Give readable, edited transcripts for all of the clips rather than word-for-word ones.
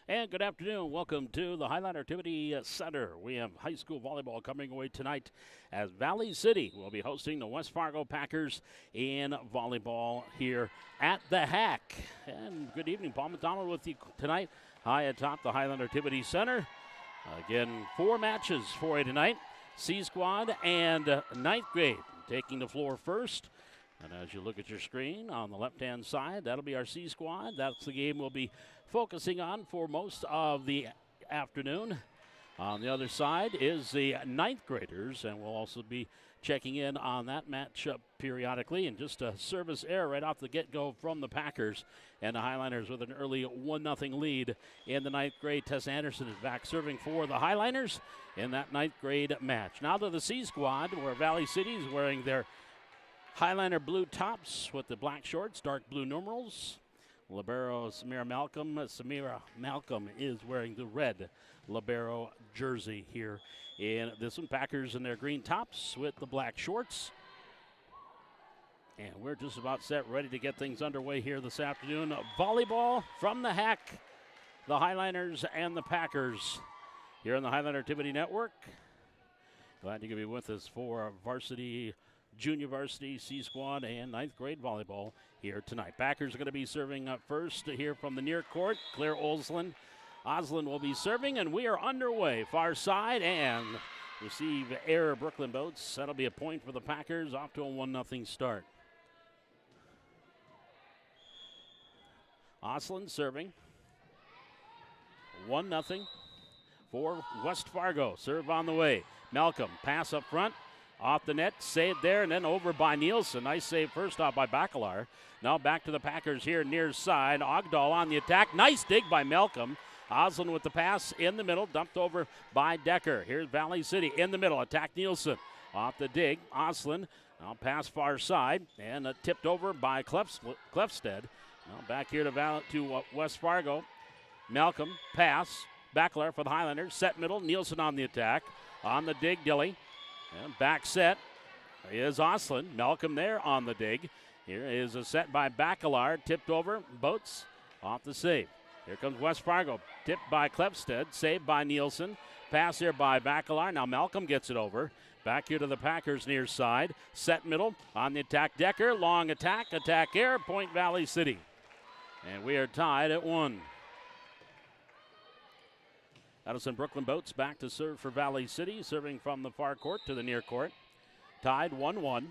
And good afternoon. Welcome to the Highline Activity Center. We have high school volleyball coming away tonight as Valley City will be hosting the West Fargo Packers in volleyball here at the Hack. And good evening, Paul McDonald with you tonight, high atop the Highline Activity Center. Again, 4 matches for you tonight. C Squad and ninth grade taking the floor first. And as you look at your screen on the left-hand side, that'll be our C Squad. That's the game we'll be focusing on for most of the afternoon. On the other side is the ninth graders, and we'll also be checking in on that matchup periodically. And just a service error right off the get-go from the Packers, and the Highliners with an early 1-0 lead in the ninth grade. Tess Anderson is back serving for the Highliners in that ninth grade match. Now to the C Squad, where Valley City is wearing their Highliner blue tops with the black shorts, dark blue numerals. Libero Samira Malcolm is wearing the red Libero jersey here in this one. Packers in their green tops with the black shorts. And we're just about set, ready to get things underway here this afternoon. Volleyball from the Hack, the Highliners and the Packers here on the Highline Activity Network. Glad you could be with us for varsity, junior varsity, C Squad, and ninth grade volleyball here tonight. Packers are going to be serving up first here from the near court. Claire Oslin will be serving, and we are underway. Far side and receive error, Brooklyn Boats. That'll be a point for the Packers, off to a 1-0 start. Oslin serving. 1-0 for West Fargo. Serve on the way. Malcolm, pass up front. Off the net, saved there, and then over by Nielsen. Nice save first off by Bacalar. Now back to the Packers here near side. Ogdahl on the attack. Nice dig by Malcolm. Oslin with the pass in the middle, dumped over by Decker. Here's Valley City in the middle. Attack Nielsen. Off the dig, Oslin. Now pass far side, and tipped over by Clefstead. Now back here to West Fargo. Malcolm, pass. Bacalar for the Highlanders. Set middle, Nielsen on the attack. On the dig, Dilly. And back set is Oslin. Malcolm there on the dig. Here is a set by Bacalar. Tipped over. Boats off the save. Here comes West Fargo. Tipped by Clefstead. Saved by Nielsen. Pass here by Bacalar. Now Malcolm gets it over. Back here to the Packers near side. Set middle. On the attack, Decker. Long attack. Attack air. Point Valley City. And we are tied at 1. Addison Brooklyn Boats back to serve for Valley City, serving from the far court to the near court. Tied 1-1.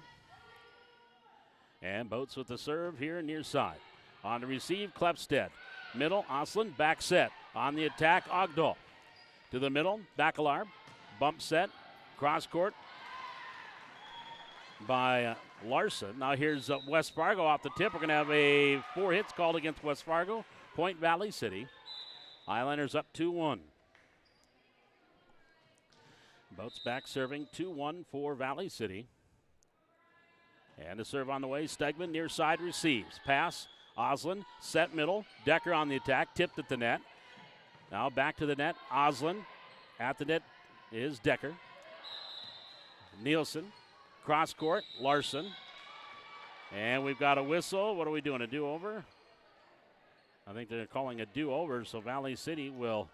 And Boats with the serve here near side. On to receive, Clefstead. Middle, Oslin, back set. On the attack, Ogdahl. To the middle, Bacalar. Bump set, cross court by Larson. Now here's West Fargo off the tip. We're going to have a 4 hits called against West Fargo. Point Valley City. Highliners up 2-1. Boats back serving 2-1 for Valley City. And a serve on the way. Stegman near side receives. Pass. Oslin set middle. Decker on the attack. Tipped at the net. Now back to the net. Oslin at the net is Decker. Nielsen. Cross court. Larson. And we've got a whistle. What are we doing? A do-over? I think they're calling a do-over, so Valley City will...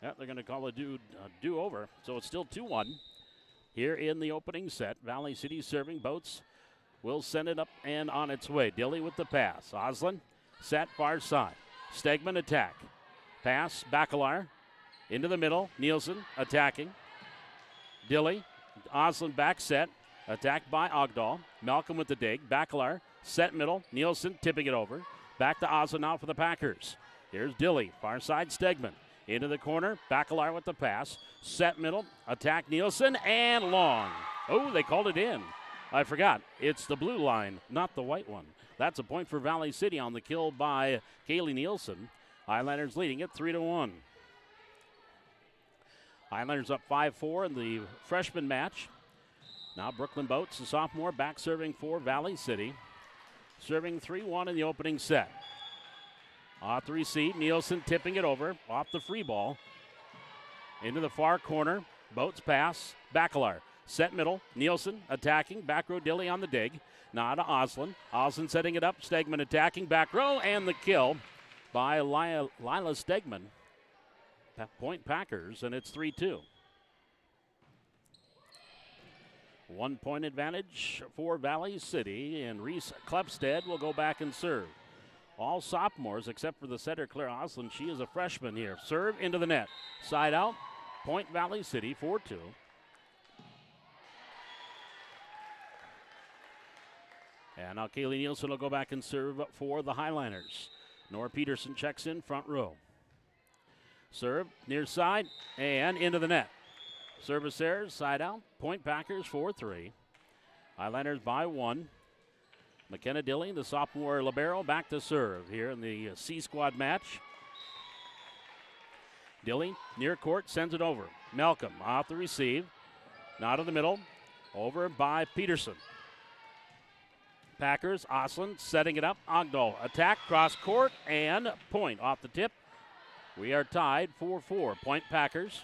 Yeah, they're going to call a do-over. So it's still 2-1 here in the opening set. Valley City serving. Boats will send it up and on its way. Dilly with the pass. Oslin set far side. Stegman attack. Pass. Bacalar into the middle. Nielsen attacking. Dilly. Oslin back set. Attacked by Ogdahl. Malcolm with the dig. Bacalar set middle. Nielsen tipping it over. Back to Oslin now for the Packers. Here's Dilly. Far side Stegman. Into the corner, Bacalar with the pass. Set middle, attack Nielsen, and long. Oh, they called it in. I forgot. It's the blue line, not the white one. That's a point for Valley City on the kill by Kaylee Nielsen. Highlanders leading it 3-1. Highlanders up 5-4 in the freshman match. Now Brooklyn Boats, the sophomore, back serving for Valley City. Serving 3-1 in the opening set. Off the receive, Nielsen tipping it over, off the free ball. Into the far corner, Boats pass, Bacalar. Set middle, Nielsen attacking, back row Dilly on the dig. Now to Oslin. Oslin setting it up, Stegman attacking, back row, and the kill by Lila Stegman. Point Packers, and it's 3-2. 1 point advantage for Valley City, and Reese Klepstead will go back and serve. All sophomores except for the setter, Claire Oslin. She is a freshman here. Serve into the net. Side out. Point Valley City, 4-2. And now Kaylee Nielsen will go back and serve for the Highliners. Nora Peterson checks in front row. Serve near side and into the net. Service there, side out. Point Packers 4-3. Highliners by 1. McKenna Dilling, the sophomore libero, back to serve here in the C squad match. Dilling near court sends it over. Malcolm off the receive. Now to the middle. Over by Peterson. Packers, Oslin setting it up. Ogdahl attack, cross court, and point off the tip. We are tied 4-4. Point Packers.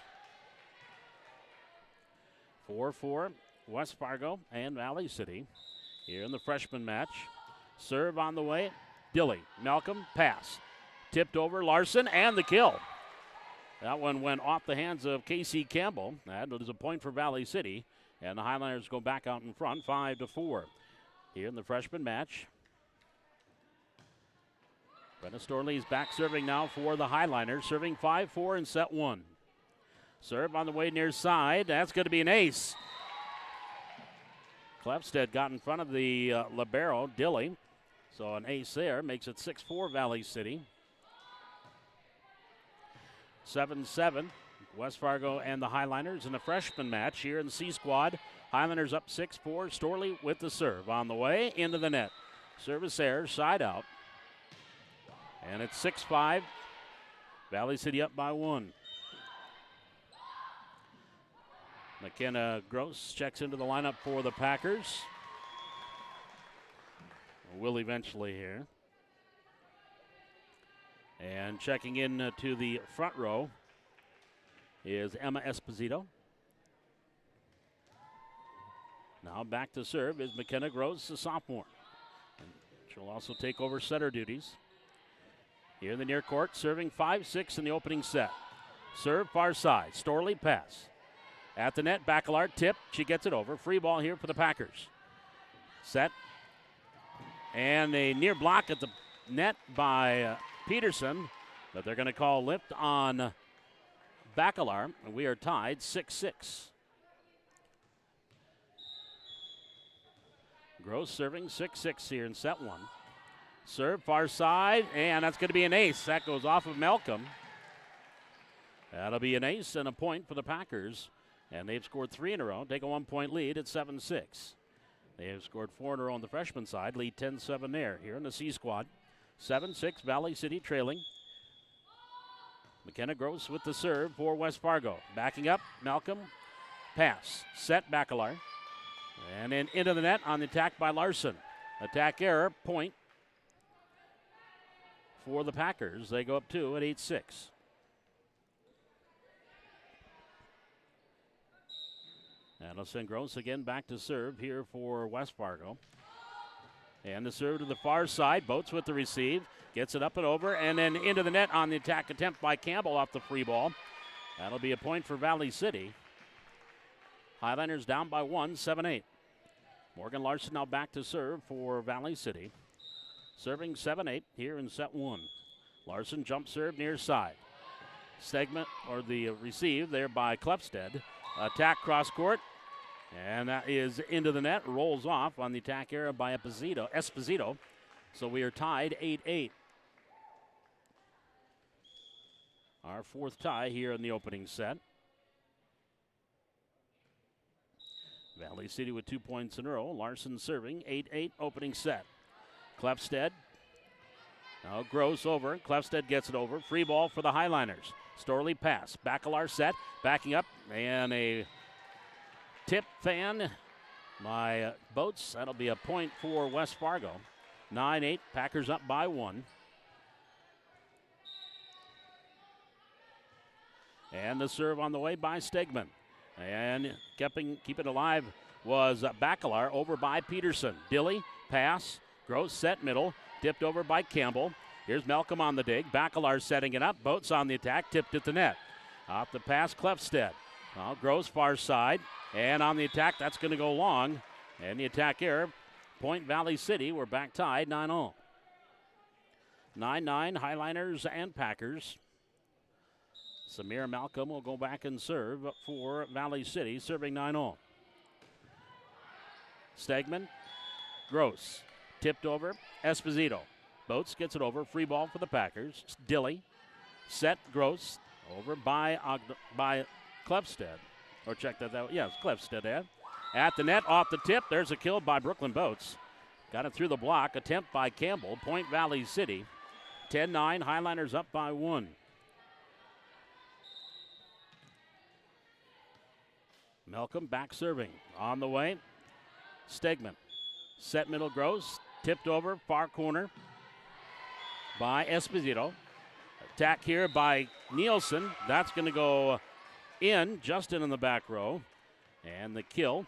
4-4. West Fargo and Valley City here in the freshman match. Serve on the way. Dilly. Malcolm, pass. Tipped over. Larson, and the kill. That one went off the hands of Casey Campbell. That is a point for Valley City. And the Highlanders go back out in front, 5-4. Here in the freshman match. Brenna Storley is back serving now for the Highliners, serving 5-4 in set 1. Serve on the way near side. That's going to be an ace. Klepstead got in front of the libero, Dilly. So an ace there makes it 6-4 Valley City. 7-7. West Fargo and the Highliners in the freshman match here in the C squad. Highlanders up 6-4. Storley with the serve on the way into the net. Service there, side out. And it's 6-5. Valley City up by 1. McKenna Gross checks into the lineup for the Packers. Will eventually here. And checking in to the front row is Emma Esposito. Now back to serve is McKenna Gross, the sophomore. And she'll also take over setter duties. Here in the near court, serving 5-6 in the opening set. Serve far side. Storley pass. At the net, Bacalar tip. She gets it over. Free ball here for the Packers. Set. And a near block at the net by Peterson. But they're going to call lift on Bacalar. And we are tied 6-6. Gross serving 6-6 here in set 1. Serve far side, and that's going to be an ace. That goes off of Malcolm. That'll be an ace and a point for the Packers. And they've scored 3 in a row. Take a 1-point lead at 7-6. They have scored 4 in a row on the freshman side. Lead 10-7 there. Here in the C squad. 7-6, Valley City trailing. McKenna Gross with the serve for West Fargo. Backing up, Malcolm. Pass. Set, Bacalar. And then into the net on the attack by Larson. Attack error, point for the Packers. They go up 2 at 8-6. And they'll send Gross again back to serve here for West Fargo. And the serve to the far side. Boats with the receive. Gets it up and over. And then into the net on the attack attempt by Campbell off the free ball. That'll be a point for Valley City. Highlanders down by 1, 7-8. Morgan Larson now back to serve for Valley City. Serving 7-8 here in set 1. Larson jump serve near side. Segment or the receive there by Klepstead. Attack cross court. And that is into the net. Rolls off on the attack error by Esposito. So we are tied 8-8. Our 4th tie here in the opening set. Valley City with 2 points in a row. Larson serving 8-8 opening set. Klepstead. Now Gross over. Klepstead gets it over. Free ball for the Highliners. Storley pass. Bacalar set. Backing up. And a tip fan by Boats. That'll be a point for West Fargo. 9-8. Packers up by 1. And the serve on the way by Stegman. And keeping it alive was Bacalar over by Peterson. Dilly, pass, Gross set middle, tipped over by Campbell. Here's Malcolm on the dig. Bacalar setting it up. Boats on the attack. Tipped at the net. Off the pass, Clefstead. Well, Gross far side. And on the attack, that's going to go long. And the attack here, Point Valley City. We're back tied 9-0. 9-9, Highliners and Packers. Samir Malcolm will go back and serve for Valley City, serving 9-0. Stegman, Gross, tipped over, Esposito. Boats gets it over, free ball for the Packers. Dilly, set, Gross, over by Clefstead. Or check that out, yes, Clefstead at the net, off the tip. There's a kill by Brooklyn Boats. Got it through the block, attempt by Campbell, Point Valley City. 10-9, Highliners up by 1. Malcolm back serving. On the way, Stegman. Set middle, Gross. Tipped over, far corner by Esposito. Attack here by Nielsen. That's going to go in, Justin in the back row. And the kill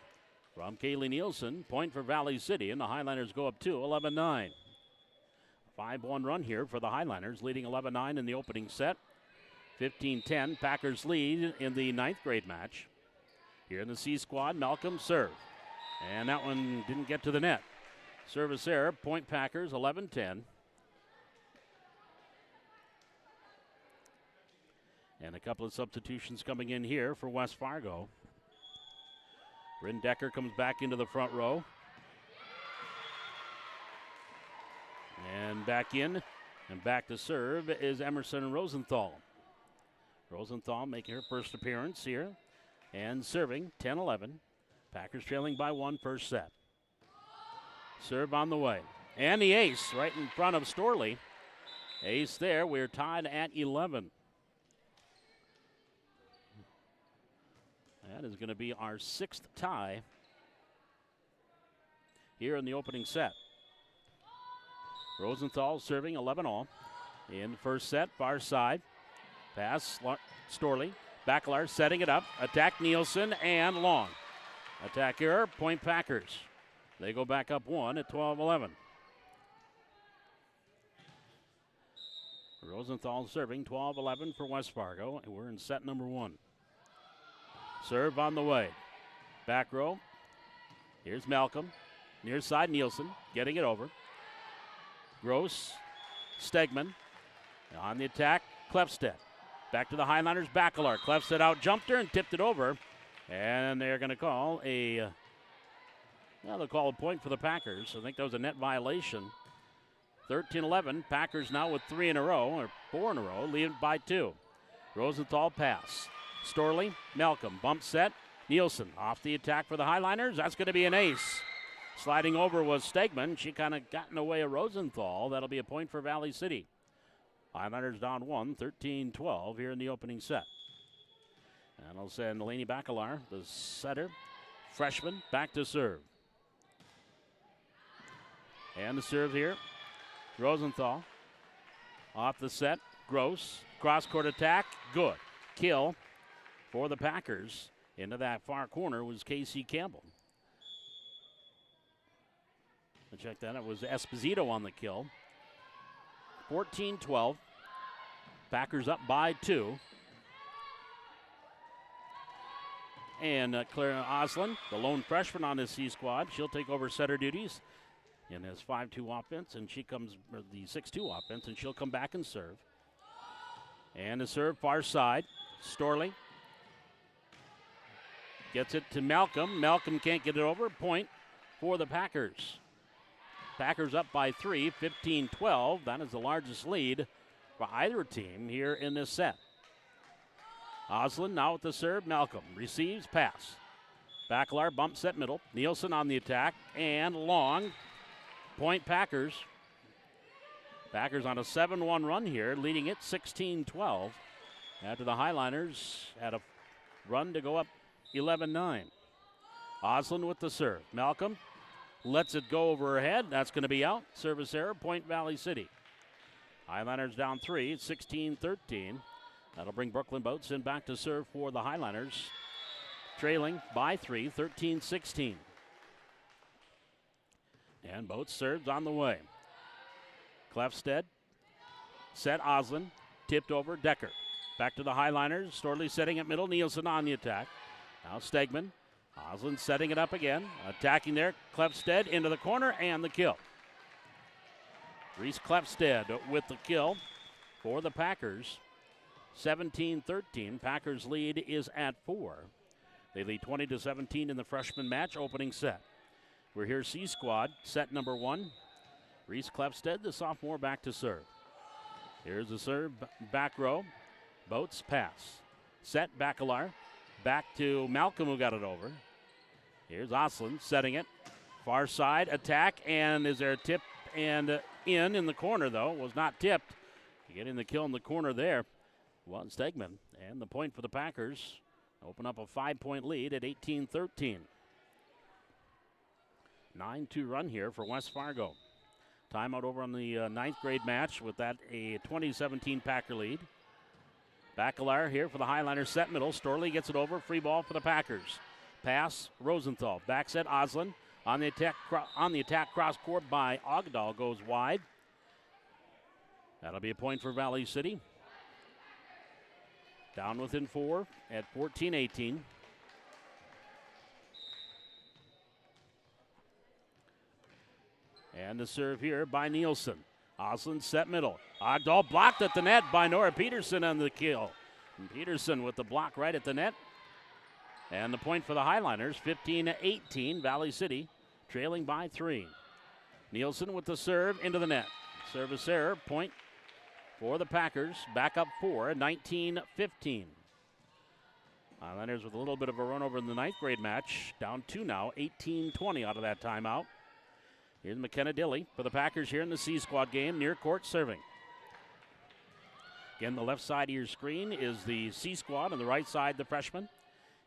from Kaylee Nielsen. Point for Valley City, and the Highliners go up 2, 11-9. 5-1 run here for the Highliners, leading 11-9 in the opening set. 15-10, Packers lead in the 9th grade match. Here in the C squad, Malcolm serve. And that one didn't get to the net. Service error, Point Packers, 11-10. And a couple of substitutions coming in here for West Fargo. Bryn Decker comes back into the front row. And back in, and back to serve is Emerson Rosenthal. Rosenthal making her first appearance here. And serving, 10-11. Packers trailing by 1 first set. Serve on the way. And the ace right in front of Storley. Ace there, we're tied at 11. That is going to be our 6th tie here in the opening set. Rosenthal serving 11-all. In the first set, far side. Pass, Storley. Bacalar setting it up. Attack Nielsen and long. Attack error, Point Packers. They go back up 1 at 12-11. Rosenthal serving 12-11 for West Fargo, and we're in set number 1. Serve on the way. Back row. Here's Malcolm. Near side, Nielsen getting it over. Gross, Stegman. On the attack, Clefstead. Back to the Highliners, Bacalar. Clefstead out jumped her and tipped it over. And they're going to call they'll call a point for the Packers. I think that was a net violation. 13-11, Packers now with 3 in a row, or 4 in a row, lead by 2. Rosenthal pass. Storley, Malcolm, bump set. Nielsen off the attack for the Highliners. That's going to be an ace. Sliding over was Stegman. She kind of got in the way of Rosenthal. That'll be a point for Valley City. Highliners down 1, 13-12 here in the opening set. And I'll send Lainey Bacalar, the setter, freshman, back to serve. And the serve here, Rosenthal. Off the set, Gross. Cross-court attack, good. Kill for the Packers. Into that far corner was Casey Campbell. Check that, it was Esposito on the kill. 14-12. Packers up by 2. And Claire Oslin, the lone freshman on this C squad, she'll take over setter duties in his 5-2 offense, and she comes the 6-2 offense, and she'll come back and serve. And the serve far side, Storley gets it to Malcolm. Malcolm can't get it over. Point for the Packers. Packers up by 3, 15-12. That is the largest lead for either team here in this set. Oslin now with the serve. Malcolm receives, pass. Bacalar bump set middle. Nielsen on the attack and long. Point Packers. Packers on a 7-1 run here, leading it 16-12. After the Highliners had a run to go up 11-9. Oslin with the serve. Malcolm lets it go over her head. That's going to be out. Service error, Point Valley City. Highliners down 3, 16-13. That'll bring Brooklyn Boats in back to serve for the Highliners. Trailing by 3, 13-16. And Boats serves on the way. Clefstead Set Oslin, tipped over Decker. Back to the Highliners. Storley setting at middle. Nielsen on the attack. Now Stegman. Oslin setting it up again. Attacking there. Klefsted into the corner and the kill. Reese Klefsted with the kill for the Packers. 17-13. Packers lead is at 4. They lead 20-17 in the freshman match opening set. We're here C squad, set number 1. Reese Klefsted, the sophomore, back to serve. Here's the serve, back row. Boats pass. Set Bacalar. Back to Malcolm, who got it over. Here's Oslin setting it. Far side attack, and is there a tip and in the corner, though? Was not tipped. Getting the kill in the corner there was Stegman. And the point for the Packers. Open up a 5-point lead at 18-13. 9-2 run here for West Fargo. Timeout over on the 9th grade match with that a 2017 Packer lead. Bacalar here for the Highliners, set middle. Storley gets it over. Free ball for the Packers. Pass Rosenthal. Back set Oslin. On the attack cross court by Ogdahl goes wide. That'll be a point for Valley City. Down within 4 at 14-18. And the serve here by Nielsen. Oslin set middle. Ogdahl blocked at the net by Nora Peterson on the kill. And Peterson with the block right at the net. And the point for the Highliners, 15-18. Valley City trailing by 3. Nielsen with the serve into the net. Service error, point for the Packers. Back up 4, 19-15. Highliners with a little bit of a run over in the 9th grade match. Down 2 now, 18-20 out of that timeout. Here's McKenna Dilly for the Packers here in the C squad game, near court serving. Again, the left side of your screen is the C squad, and the right side the freshman.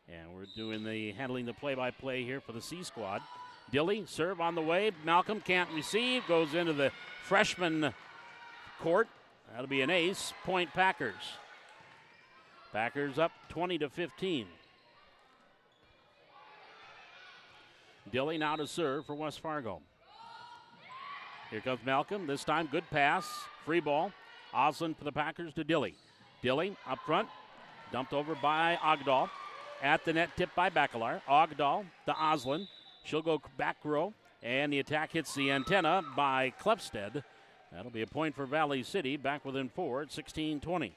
And we're handling the play-by-play here for the C squad. Dilly, serve on the way. Malcolm can't receive, goes into the freshman court. That'll be an ace. Point Packers. Packers up 20-15. Dilly now to serve for West Fargo. Here comes Malcolm. This time, good pass. Free ball. Oslin for the Packers to Dilly. Dilly up front. Dumped over by Ogdahl. At the net, tipped by Bacalar. Ogdahl to Oslin. She'll go back row. And the attack hits the antenna by Klefsted. That'll be a point for Valley City. Back within 4 at 16-20.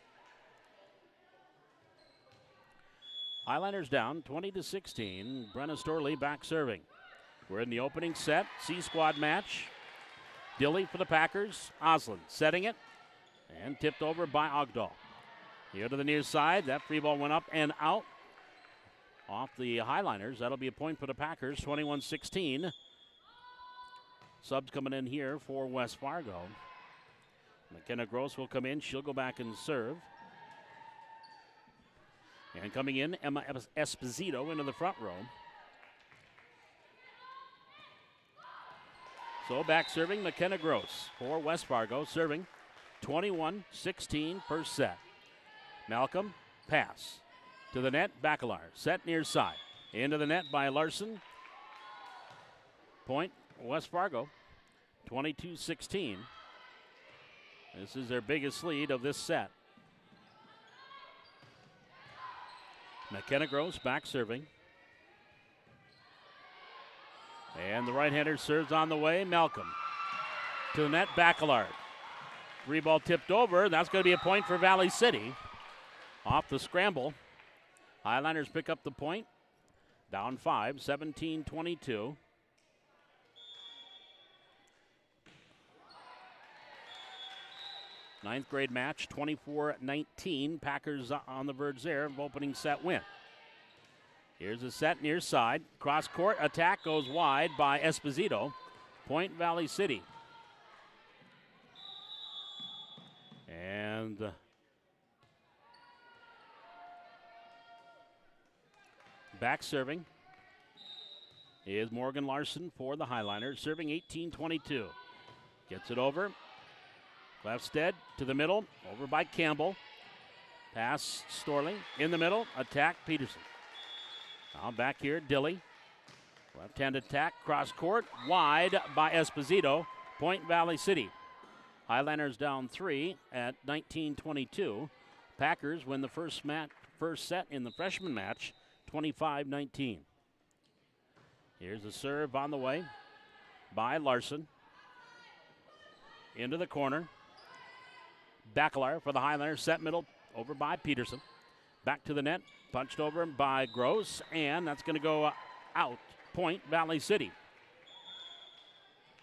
Highliners down 20-16. Brenna Storley back serving. We're in the opening set. C squad match. Dilly for the Packers. Oslin setting it. And tipped over by Ogdahl. Here to the near side. That free ball went up and out. Off the Highliners. That'll be a point for the Packers. 21-16. Subs coming in here for West Fargo. McKenna Gross will come in. She'll go back and serve. And coming in, Emma Esposito into the front row. So back serving McKenna Gross for West Fargo. Serving 21-16 first set. Malcolm, pass. To the net, Bacalar. Set near side. Into the net by Larson. Point, West Fargo. 22-16. This is their biggest lead of this set. McKenna Gross back serving. And the right-hander serves on the way. Malcolm. To the net, Bacalar. Three ball tipped over. That's going to be a point for Valley City. Off the scramble. Highliners pick up the point. Down 5, 17-22. Ninth grade match, 24-19. Packers on the verge there of opening set win. Here's a set near side. Cross court attack goes wide by Esposito. Point Valley City. And back serving is Morgan Larson for the Highliners, serving 18-22. Gets it over. Klefsted to the middle, over by Campbell. Pass Storley in the middle, attack Peterson. Now back here, Dilly. Left-hand attack, cross court, wide by Esposito. Point Valley City. Highlanders down 3 at 19-22. Packers win the first set in the freshman match, 25-19. Here's the serve on the way by Larson. Into the corner. Bacalar for the Highlanders, set middle, over by Peterson. Back to the net, punched over by Gross, and that's going to go out. Point, Valley City.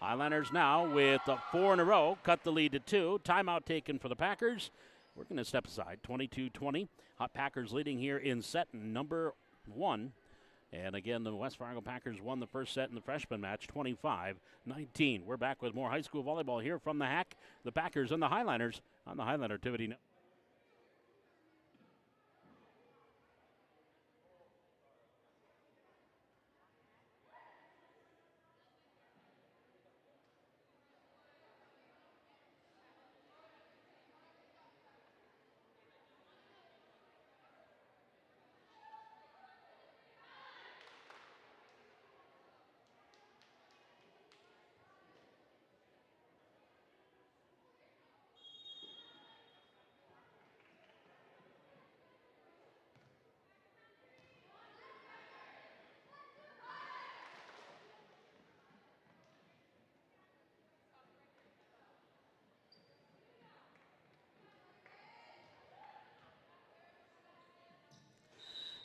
Highlanders now with 4 in a row, cut the lead to 2. Timeout taken for the Packers. We're going to step aside, 22-20. Packers leading here in set number 1. And again, the West Fargo Packers won the first set in the freshman match, 25-19. We're back with more high school volleyball here from the HAC, the Packers and the Highlanders on the Highland Activity Network.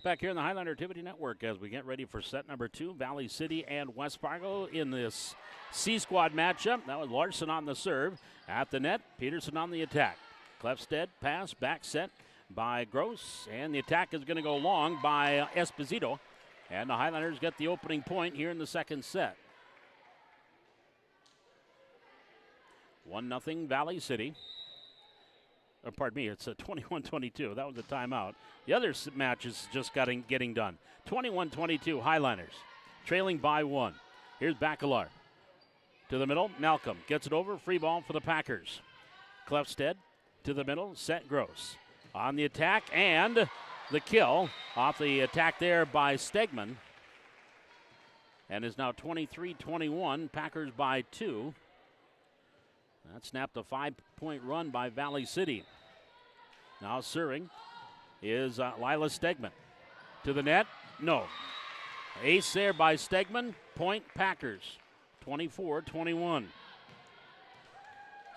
Back here in the Highlander Activity Network as we get ready for set number 2, Valley City and West Fargo in this C-Squad matchup. That was Larson on the serve. At the net, Peterson on the attack. Clefstead pass, back set by Gross, and the attack is going to go long by Esposito. And the Highlanders get the opening point here in the second set. 1-0 Valley City. Or pardon me, it's a 21-22. That was a timeout. The other match is just getting done. 21-22 Highlanders, trailing by 1. Here's Bacalar. To the middle, Malcolm gets it over. Free ball for the Packers. Clefstead to the middle, set Gross. On the attack, and the kill off the attack there by Stegman. And is now 23-21, Packers by 2. That snapped a 5-point run by Valley City. Now serving is Lila Stegman. To the net, no. Ace there by Stegman, point Packers, 24-21.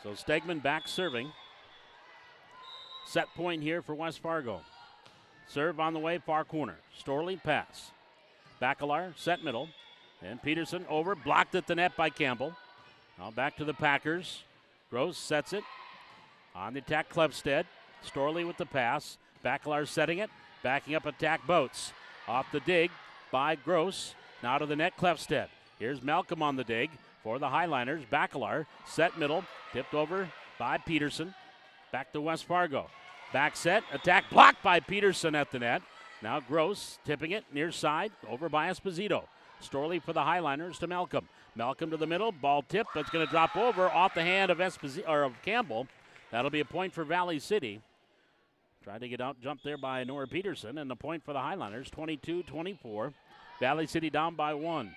So Stegman back serving. Set point here for West Fargo. Serve on the way, far corner. Storley pass. Bacalar, set middle. And Peterson over, blocked at the net by Campbell. Now back to the Packers. Gross sets it. On the attack, Clefstead. Storley with the pass. Bacalar setting it. Backing up attack, Boats. Off the dig by Gross. Now to the net, Clefstead. Here's Malcolm on the dig for the Highlanders. Bacalar, set middle. Tipped over by Peterson. Back to West Fargo. Back set. Attack blocked by Peterson at the net. Now Gross tipping it near side. Over by Esposito. Storley for the Highlanders to Malcolm. Malcolm to the middle, ball tip, that's going to drop over off the hand of Campbell. That'll be a point for Valley City. Tried to get out, jumped there by Nora Peterson, and the point for the Highlanders, 22-24. Valley City down by 1.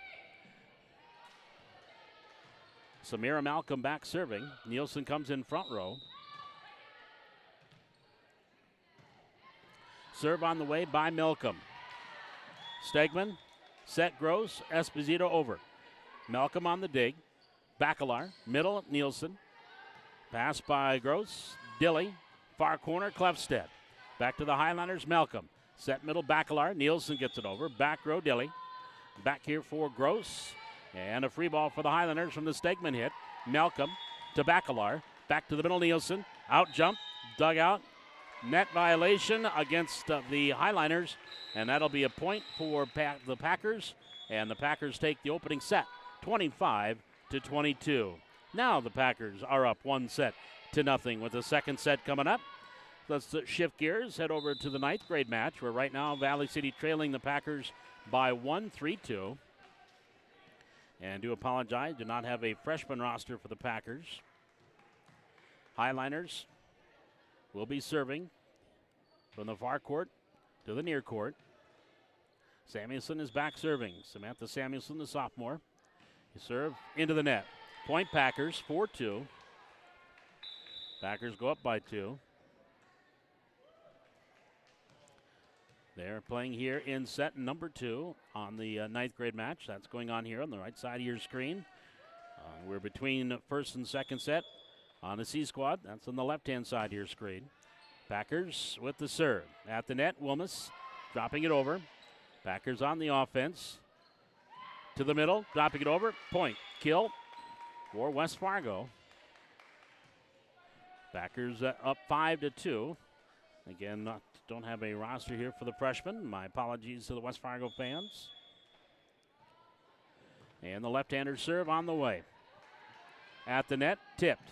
Samira Malcolm back serving. Nielsen comes in front row. Serve on the way by Malcolm. Stegman, set Gross, Esposito over. Malcolm on the dig. Bacalar, middle, Nielsen. Pass by Gross. Dilly, far corner, Clefstead. Back to the Highlanders, Malcolm. Set middle, Bacalar. Nielsen gets it over. Back row, Dilly. Back here for Gross. And a free ball for the Highlanders from the Stegman hit. Malcolm to Bacalar. Back to the middle, Nielsen. Out jump, dug out. Net violation against the Highlanders. And that'll be a point for the Packers. And the Packers take the opening set. 25-22. Now the Packers are up 1-0 with the second set coming up. Let's shift gears, head over to the 9th grade match, where right now Valley City trailing the Packers by 1, 3-2. And do apologize, do not have a freshman roster for the Packers. Highlanders will be serving from the far court to the near court. Samuelson is back serving. Samantha Samuelson, the sophomore. Serve into the net. Point Packers, 4-2. Packers go up by 2. They're playing here in set number 2 on the 9th grade match. That's going on here on the right side of your screen. We're between first and second set on the C squad. That's on the left-hand side of your screen. Packers with the serve. At the net, Wilmus dropping it over. Packers on the offense. To the middle, dropping it over. Point, kill for West Fargo. Packers up 5-2. Again, don't have a roster here for the freshmen. My apologies to the West Fargo fans. And the left-hander serve on the way. At the net, tipped.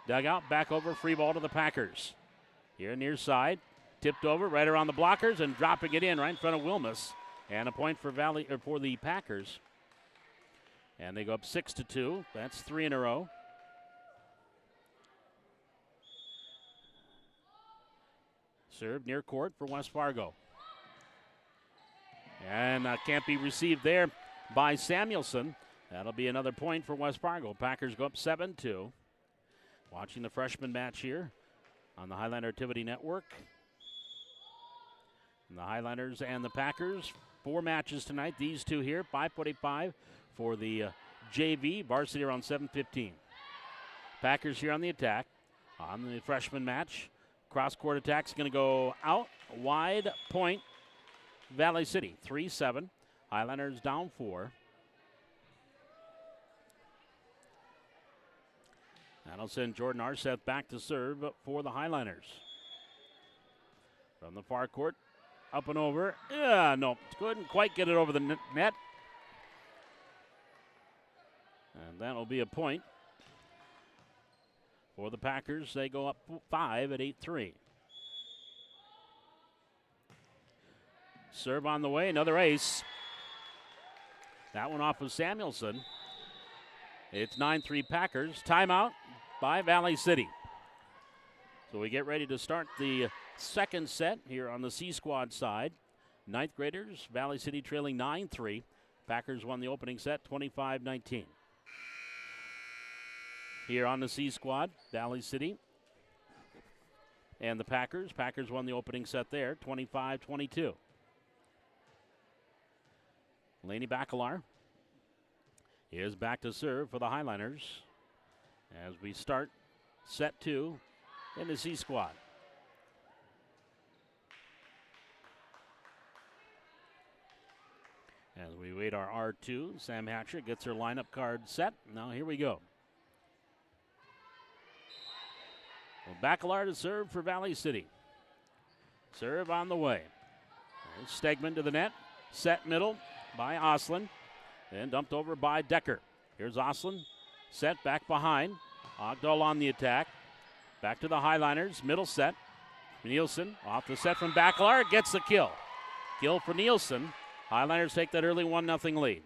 Dug out, back over, free ball to the Packers. Here near side, tipped over, right around the blockers, and dropping it in right in front of Wilmus. And a point for for the Packers. And they go up 6-2. That's 3 in a row. Serve near court for West Fargo. And can't be received there by Samuelson. That'll be another point for West Fargo. Packers go up 7-2. Watching the freshman match here on the Highlander Activity Network. And the Highlanders and the Packers, 4 matches tonight. These two here, 5:45 for the JV. Varsity around 7:15. Packers here on the attack on the freshman match. Cross-court attack's going to go out, wide, point, Valley City, 3-7. Highlanders down 4. That'll send Jordan Arseth back to serve for the Highlanders. From the far court, up and over. No, couldn't quite get it over the net. And that'll be a point for the Packers. They go up 5 at 8-3. Serve on the way, another ace. That one off of Samuelson. It's 9-3 Packers. Timeout by Valley City. So we get ready to start the second set here on the C squad side. 9th graders, Valley City trailing 9-3. Packers won the opening set 25-19. Here on the C squad, Valley City and the Packers. Packers won the opening set there, 25-22. Laney Bacalar is back to serve for the Highlanders as we start set 2 in the C squad. As we wait our R2, Sam Hatcher gets her lineup card set. Now here we go. Well, Bacalar to serve for Valley City. Serve on the way. There's Stegman to the net. Set middle by Oslin. Then dumped over by Decker. Here's Oslin. Set back behind. Ogdahl on the attack. Back to the Highliners. Middle set. Nielsen off the set from Bacalar. Gets the kill. Kill for Nielsen. Highliners take that early 1-0 lead.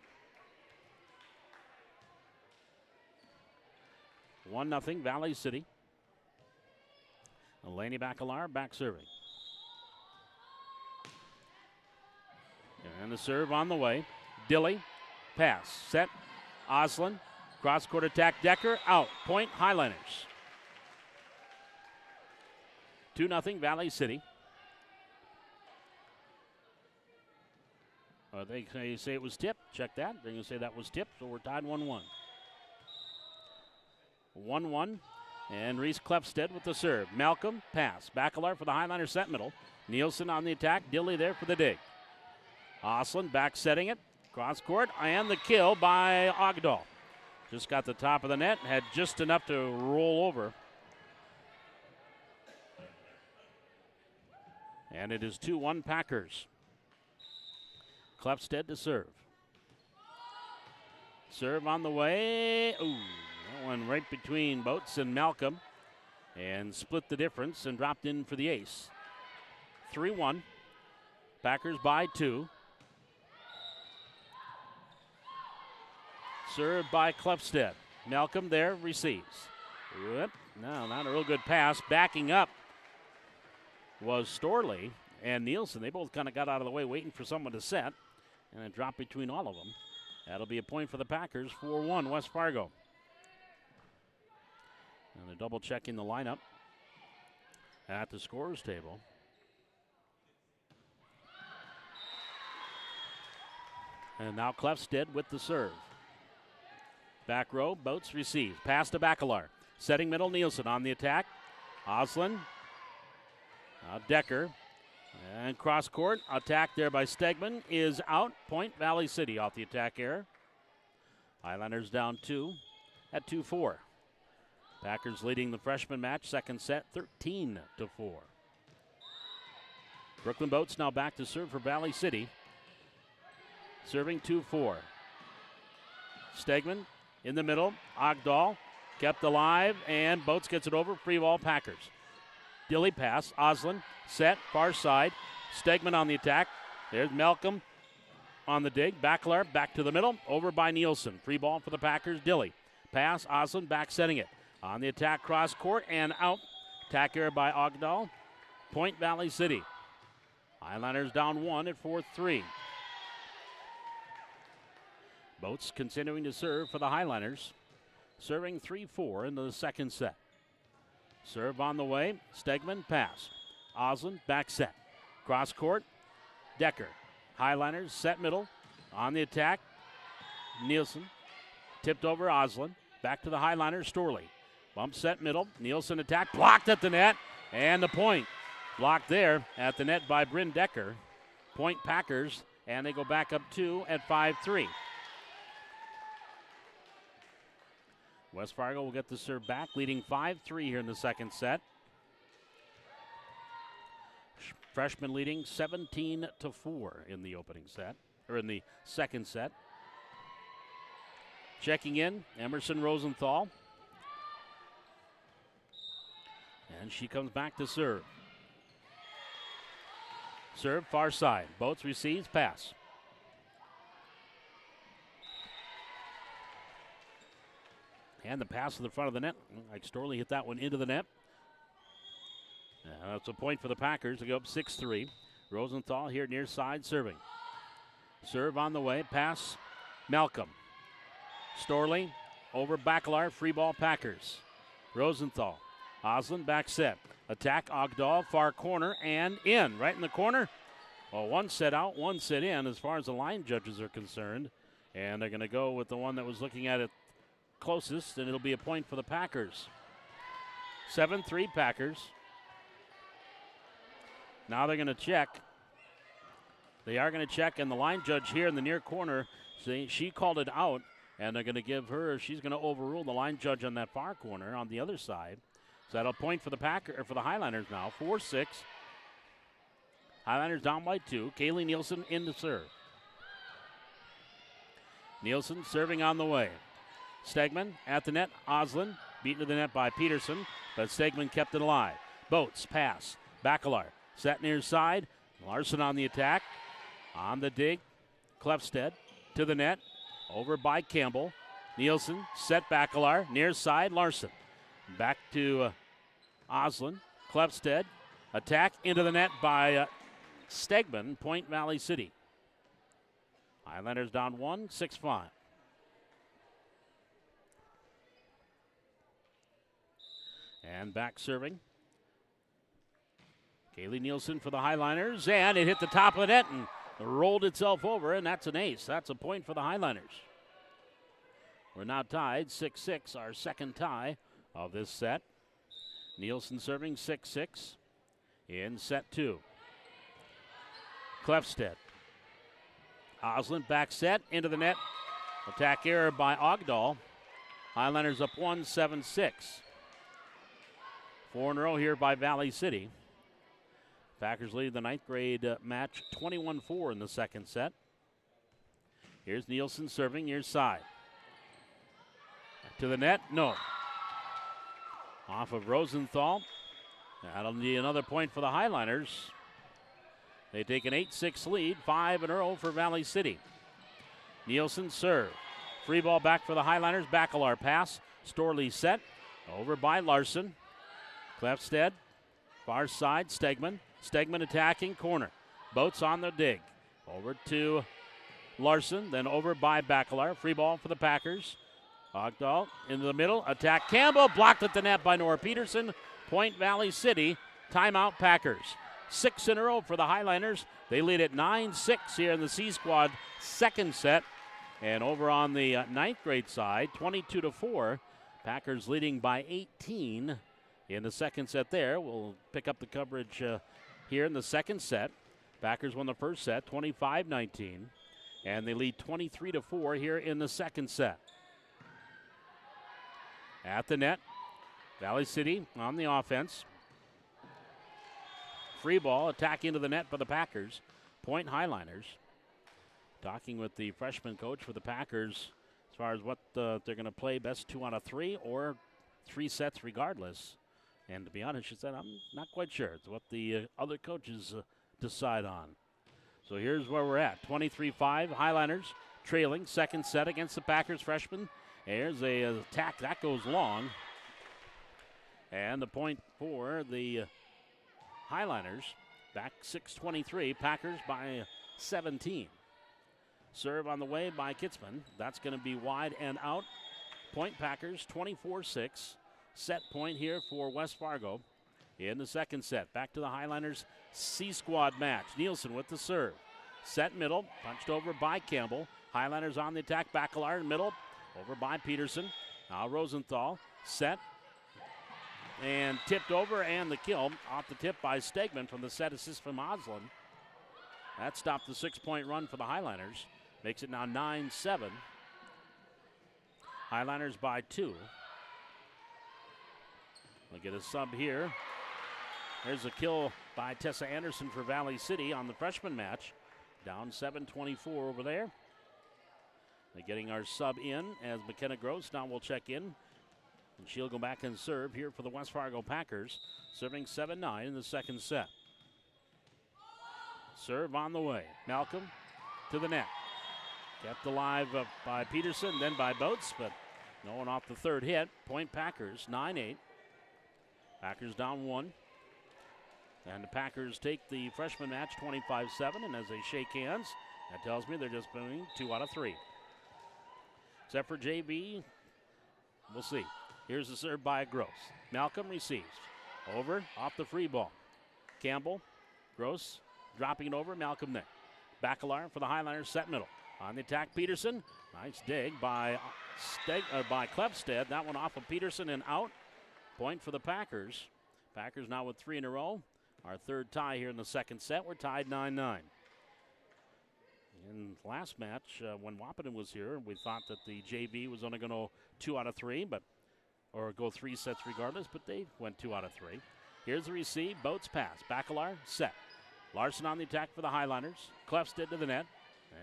1-0 Valley City. Laney Bacalar back serving. And the serve on the way. Dilly, pass, set, Oslin, cross-court attack, Decker, out. Point, Highlanders. 2-0 Valley City. They say it was tipped. Check that. They're going to say that was tipped, so we're tied 1-1. 1-1. And Reese Klefstedt with the serve. Malcolm, pass. Bacalar for the Highlander set middle. Nielsen on the attack. Dilly there for the dig. Oslin back setting it. Cross court. And the kill by Ogdahl. Just got the top of the net. Had just enough to roll over. And it is 2-1 Packers. Klefstedt to serve. Serve on the way. Ooh. That one right between Boats and Malcolm and split the difference and dropped in for the ace. 3-1. Packers by 2. Served by Klefstedt. Malcolm there receives. Whoop. No, not a real good pass. Backing up was Storley and Nielsen. They both kind of got out of the way waiting for someone to set, and it dropped between all of them. That'll be a point for the Packers. 4-1 West Fargo. And they're double checking the lineup. at the scorer's table. And now Clefstead with the serve. Back row, Boats receives. Pass to Bacalar. Setting middle, Nielsen on the attack. Oslin. Decker. And cross court. Attack there by Stegman is out. Point Valley City off the attack error. Highlanders down 2 at 2-4. Packers leading the freshman match. Second set, 13-4. Brooklyn Boats now back to serve for Valley City. Serving 2-4. Stegman in the middle. Ogdahl kept alive, and Boats gets it over. Free ball, Packers. Dilly pass. Oslin set, far side. Stegman on the attack. There's Malcolm on the dig. Bacalar back to the middle. Over by Nielsen. Free ball for the Packers. Dilly. Pass. Oslin back setting it. On the attack, cross court and out. Attack error by Ogdahl. Point Valley City. Highlanders down 1 at 4-3. Boats continuing to serve for the Highlanders. Serving 3-4 into the second set. Serve on the way. Stegman pass. Oslin back set. Cross court. Decker. Highlanders set middle. On the attack. Nielsen. Tipped over Oslin. Back to the Highlanders. Storley. Bump set middle. Nielsen attack. Blocked at the net. And the point. Blocked there at the net by Bryn Decker. Point Packers. And they go back up 2 at 5-3. West Fargo will get the serve back, leading 5-3 here in the second set. Freshman leading 17-4 in the opening set, or in the second set. Checking in, Emerson Rosenthal. And she comes back to serve. Serve far side. Boats receives, pass. And the pass to the front of the net. Like Storley hit that one into the net. That's a point for the Packers to go up 6-3. Rosenthal here near side serving. Serve on the way. Pass. Malcolm. Storley over Bacalar. Free ball Packers. Rosenthal. Oslin back set. Attack Ogdahl. Far corner and in. Right in the corner. Well, one set out, one set in as far as the line judges are concerned. And they're going to go with the one that was looking at it closest, and it'll be a point for the Packers. 7-3 Packers. Now they're going to check. They are going to check, and the line judge here in the near corner, she called it out, and they're going to give her, she's going to overrule the line judge on that far corner on the other side. So that'll point for the Highlanders now. 4-6. Highlanders down by 2. Kaylee Nielsen in to serve. Nielsen serving on the way. Stegman at the net. Oslin beaten to the net by Peterson, but Stegman kept it alive. Boats pass. Bacalar set near side. Larson on the attack. On the dig. Clefstead to the net. Over by Campbell. Nielsen set Bacalar near side. Larson back to Oslin. Clefstead attack into the net by Stegman. Point Valley City. Highlanders down 1, 6-5. And back serving. Kaylee Nielsen for the Highlanders, and it hit the top of the net and rolled itself over, and that's an ace. That's a point for the Highlanders. We're now tied 6-6, our second tie of this set. Nielsen serving 6-6 in set 2. Clefstead. Oslin back set into the net. Attack error by Ogdahl. Highlanders up 1, 7-6. 4 in a row here by Valley City. Packers lead the ninth grade match 21-4 in the second set. Here's Nielsen serving near side. To the net, no. Off of Rosenthal. That'll need another point for the Highlanders. They take an 8-6 lead, 5 in a row for Valley City. Nielsen serve. Free ball back for the Highlanders. Bacalar pass. Storley set. Over by Larson. Clefstead. Far side, Stegman. Stegman attacking corner. Boats on the dig. Over to Larson, then over by Bacalar. Free ball for the Packers. Ogdahl into the middle. Attack Campbell. Blocked at the net by Nora Peterson. Point Valley City. Timeout, Packers. 6 in a row for the Highliners. They lead at 9-6 here in the C Squad second set. And over on the ninth grade side, 22-4. Packers leading by 18 in the second set there. We'll pick up the coverage here in the second set. Packers won the first set, 25-19. And they lead 23-4 here in the second set. At the net, Valley City on the offense. Free ball, attack into the net for the Packers. Point Highliners. Talking with the freshman coach for the Packers as far as what they're going to play, best 2 out of 3 or 3 sets regardless. And to be honest, she said, I'm not quite sure. It's what the other coaches decide on. So here's where we're at. 23-5, Highliners trailing second set against the Packers freshmen. There's a attack that goes long. And the point for the Highliners, back 6-23, Packers by 17. Serve on the way by Kitzman. That's going to be wide and out. Point Packers 24-6. Set point here for West Fargo in the second set. Back to the Highliners C Squad match. Nielsen with the serve. Set middle, punched over by Campbell. Highliners on the attack. Bacalar in middle, over by Peterson. Now Rosenthal set. And tipped over, and the kill off the tip by Stegman from the set assist from Oslin. That stopped the 6-point run for the Highliners. Makes it now 9-7. Highliners by 2. We'll get a sub here. There's a kill by Tessa Anderson for Valley City on the freshman match. Down 7-24 over there. They're getting our sub in as McKenna Gross now will check in. And she'll go back and serve here for the West Fargo Packers, serving 7-9 in the second set. Serve on the way. Malcolm to the net. Kept alive by Peterson, then by Boats, but no one off the third hit. Point Packers, 9-8. Packers down 1. And the Packers take the freshman match 25-7, and as they shake hands, that tells me they're just winning 2 out of 3. Except for JV, we'll see. Here's the serve by Gross. Malcolm receives. Over, off the free ball. Campbell, Gross, dropping it over. Malcolm there. Bacalar for the Highliners, set middle. On the attack, Peterson. Nice dig by Klefstead. That one off of Peterson and out. Point for the Packers. Packers now with 3 in a row. Our third tie here in the second set. We're tied 9-9. In last match, when Wahpeton was here, we thought that the JV was only going to go 2 out of 3, or go 3 sets regardless, but they went 2 out of 3. Here's the receive. Boats pass. Bacalar set. Larson on the attack for the Highliners. Klefstead to the net.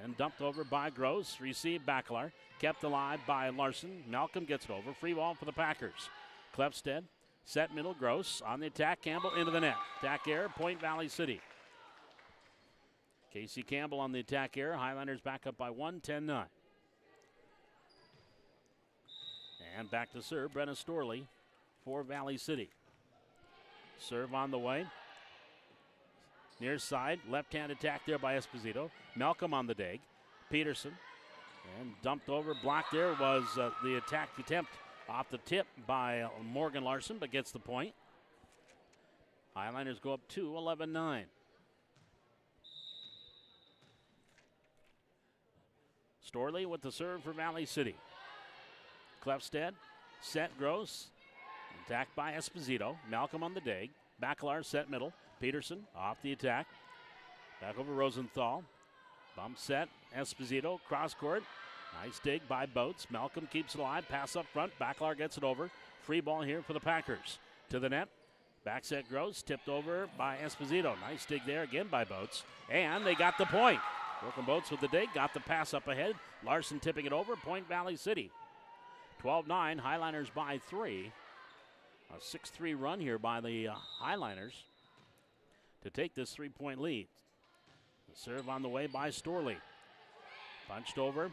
And dumped over by Gross. Received Bacalar. Kept alive by Larson. Malcolm gets it over. Free ball for the Packers. Klefstead. Set middle. Gross on the attack. Campbell into the net. Attack error. Point Valley City. Casey Campbell on the attack error. Highliners back up by 1, 10-9. And back to serve, Brenna Storley for Valley City. Serve on the way. Near side, left-hand attack there by Esposito. Malcolm on the dig. Peterson. And dumped over, blocked there was the attack attempt off the tip by Morgan Larson, but gets the point. Highliners go up 2, 11-9. Storley with the serve for Valley City. Klefstead, set Gross, attacked by Esposito. Malcolm on the dig. Bacalar set middle. Peterson off the attack. Back over Rosenthal. Bump set. Esposito cross court. Nice dig by Boats. Malcolm keeps it alive. Pass up front. Bacalar gets it over. Free ball here for the Packers. To the net. Back set Gross. Tipped over by Esposito. Nice dig there again by Boats. And they got the point. Broken Boats with the dig. Got the pass up ahead. Larson tipping it over. Point Valley City. 12-9, Highliners by 3. A 6-3 run here by the Highliners to take this 3-point lead. The serve on the way by Storley. Punched over.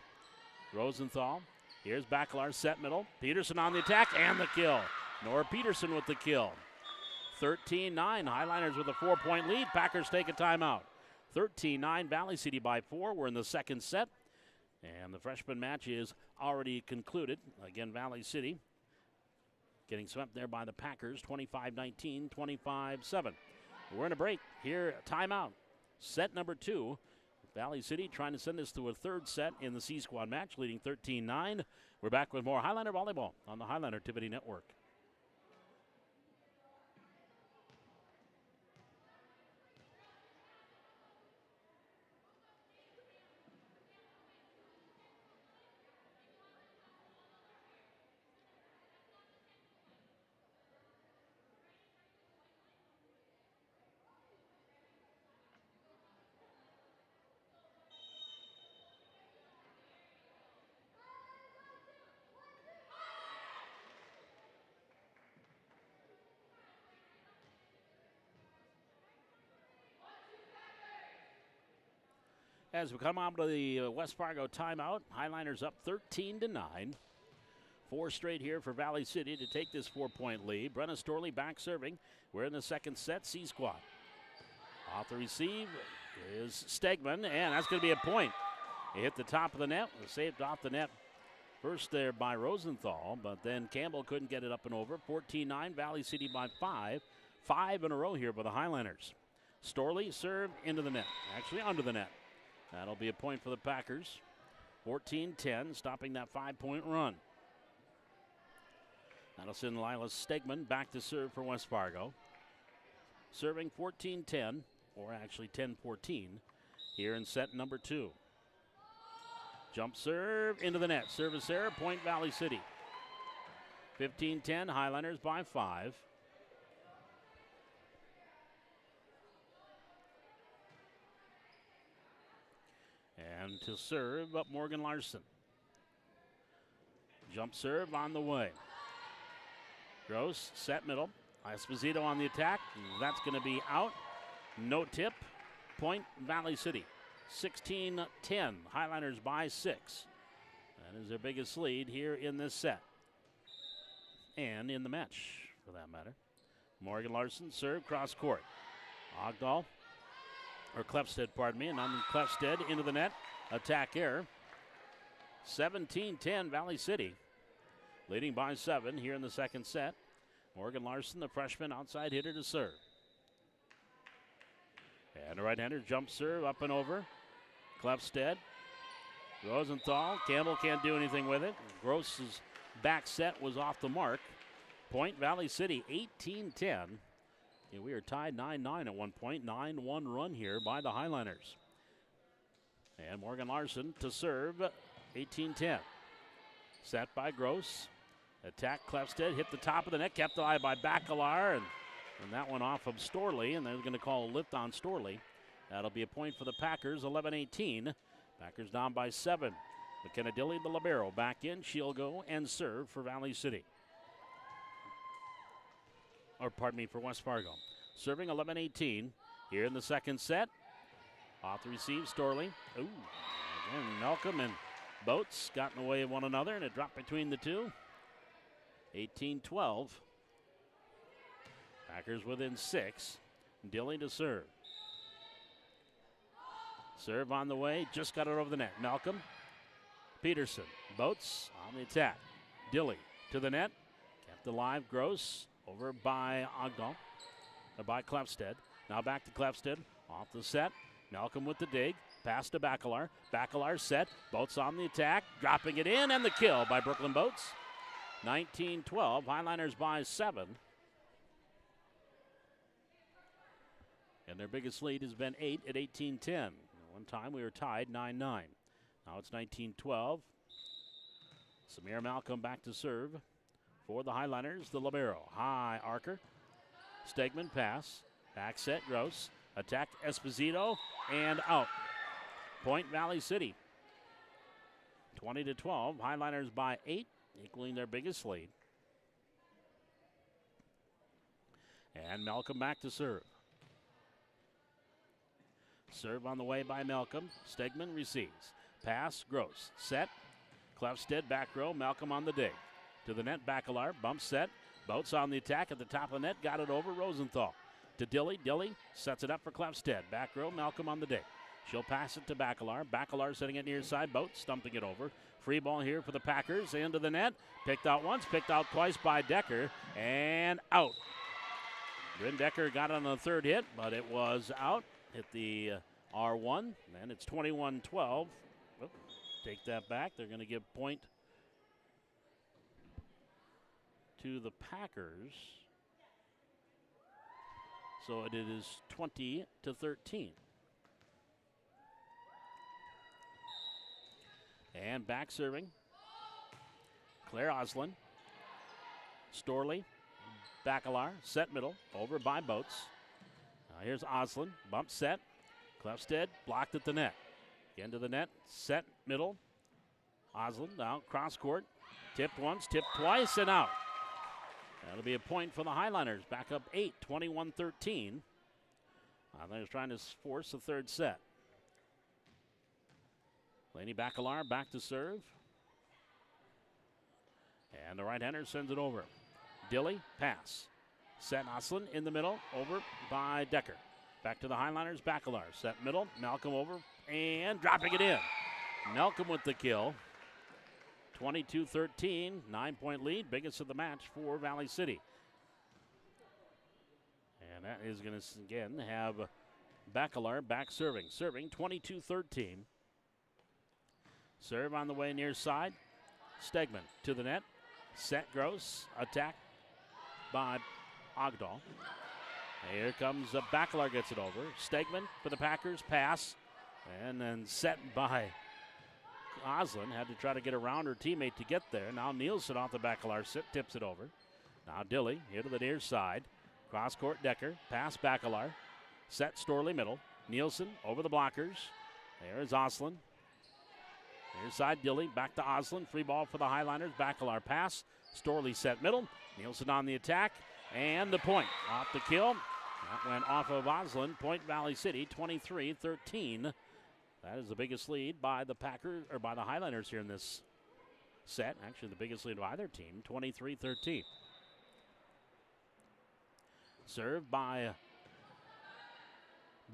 Rosenthal. Here's Bacalar, set middle. Peterson on the attack, and the kill. Nora Peterson with the kill. 13-9, Highliners with a 4-point lead. Packers take a timeout. 13-9, Valley City by 4. We're in the second set. And the freshman match is already concluded. Again, Valley City getting swept there by the Packers, 25-19, 25-7. We're in a break here, timeout. Set number 2. Valley City trying to send us to a third set in the C-Squad match, leading 13-9. We're back with more Highlander Volleyball on the Highlander Activity Network. As we come out of the West Fargo timeout, Highliners up 13-9. 4 straight here for Valley City to take this 4-point lead. Brenna Storley back serving. We're in the second set, C-Squad. Off the receive is Stegman, and that's going to be a point. He hit the top of the net, was saved off the net first there by Rosenthal, but then Campbell couldn't get it up and over. 14-9, Valley City by 5. 5 in a row here by the Highliners. Storley served into the net, actually under the net. That'll be a point for the Packers. 14-10, stopping that 5-point run. That'll send Lila Stegman back to serve for West Fargo. Serving 14-10, or actually 10-14, here in set number 2. Jump serve into the net. Service error, point Valley City. 15-10, Highlanders by 5. And to serve up Morgan Larson. Jump serve on the way. Gross, set middle. Esposito on the attack. That's going to be out. No tip. Point Valley City. 16-10. Highliners by 6. That is their biggest lead here in this set. And in the match, for that matter. Morgan Larson serve cross court. Ogdahl, or Klefstedt, pardon me, and on Klefstedt into the net. Attack error. 17-10 Valley City. Leading by 7 here in the second set. Morgan Larson, the freshman outside hitter to serve. And a right-hander jump serve up and over. Klefstedt. Rosenthal. Campbell can't do anything with it. Gross's back set was off the mark. Point Valley City 18-10. Yeah, we are tied 9-9 at one point. 9-1 run here by the Highliners. And Morgan Larson to serve 18-10. Set by Gross. Attack Klefstedt, hit the top of the net, kept alive by Bacalar, and that one off of Storley, and they're going to call a lift on Storley. That'll be a point for the Packers, 11-18. Packers down by 7. McKenna Dilly, the libero, back in. She'll go and serve for Valley City. Or pardon me, for West Fargo. Serving 11-18 here in the second set. Off the receive, Storley. Ooh, again, Malcolm and Boats got in the way of one another, and it dropped between the two. 18-12. Packers within 6. Dilly to serve. Serve on the way, just got it over the net. Malcolm, Peterson, Boats on the attack. Dilly to the net, kept alive. Gross over by Ogdahl, or by Klefstedt. Now back to Klefstedt, off the set. Malcolm with the dig, pass to Bacalar. Bacalar set, Boats on the attack, dropping it in, and the kill by Brooklyn Boats. 19-12, Highliners by 7. And their biggest lead has been 8 at 18-10. One time we were tied 9-9. Now it's 19-12. Samir Malcolm back to serve for the Highliners, the libero. High archer. Stegman pass. Back set, Gross. Attack Esposito, and out. Point Valley City. 20-12, Highliners by 8, equaling their biggest lead. And Malcolm back to serve. Serve on the way by Malcolm. Stegman receives. Pass, Gross. Set. Klefstedt back row. Malcolm on the dig. To the net, Bacalar. Bump set. Boats on the attack at the top of the net. Got it over Rosenthal. To Dilly. Dilly sets it up for Klefstedt. Back row, Malcolm on the dig. She'll pass it to Bacalar. Bacalar setting it near side. Boat stumping it over. Free ball here for the Packers. Into the net. Picked out once, picked out twice by Decker. And out. Bryn Decker got on the third hit, but it was out. Hit the R1. And it's 21-12. Oh, take that back. They're going to give point to the Packers. So it is 20-13. And back serving, Claire Oslin. Storley, Bacalar, set middle, over by Boats. Here's Oslin, bump set. Clefstead blocked at the net. Again to the net, set middle. Oslin out cross court. Tipped once, tipped twice, and out. That'll be a point for the Highliners. Back up 8, 21-13. Highliners trying to force the third set. Laney Bacalar back to serve. And the right-hander sends it over. Dilly, pass. Set Oslin in the middle, over by Decker. Back to the Highliners, Bacalar. Set middle, Malcolm over, and dropping it in. Malcolm with the kill. 22-13, 9-point lead, biggest of the match for Valley City. And that is going to, again, have Bacalar back serving. Serving 22-13. Serve on the way near side. Stegman to the net. Set Gross. Attack by Ogdahl. Here comes Bacalar, gets it over. Stegman for the Packers. Pass. And then set by Oslin. Had to try to get around her teammate to get there. Now Nielsen off the Bacalar. Tips it over. Now Dilly here to the near side. Cross court Decker. Pass Bacalar. Set Storley middle. Nielsen over the blockers. There is Oslin. Near side Dilly, back to Oslin. Free ball for the Highliners. Bacalar pass. Storley set middle. Nielsen on the attack. And the point. Off the kill. That went off of Oslin. Point Valley City, 23-13. That is the biggest lead by the Packers, or by the Highliners here in this set. Actually, the biggest lead of either team, 23-13. Served by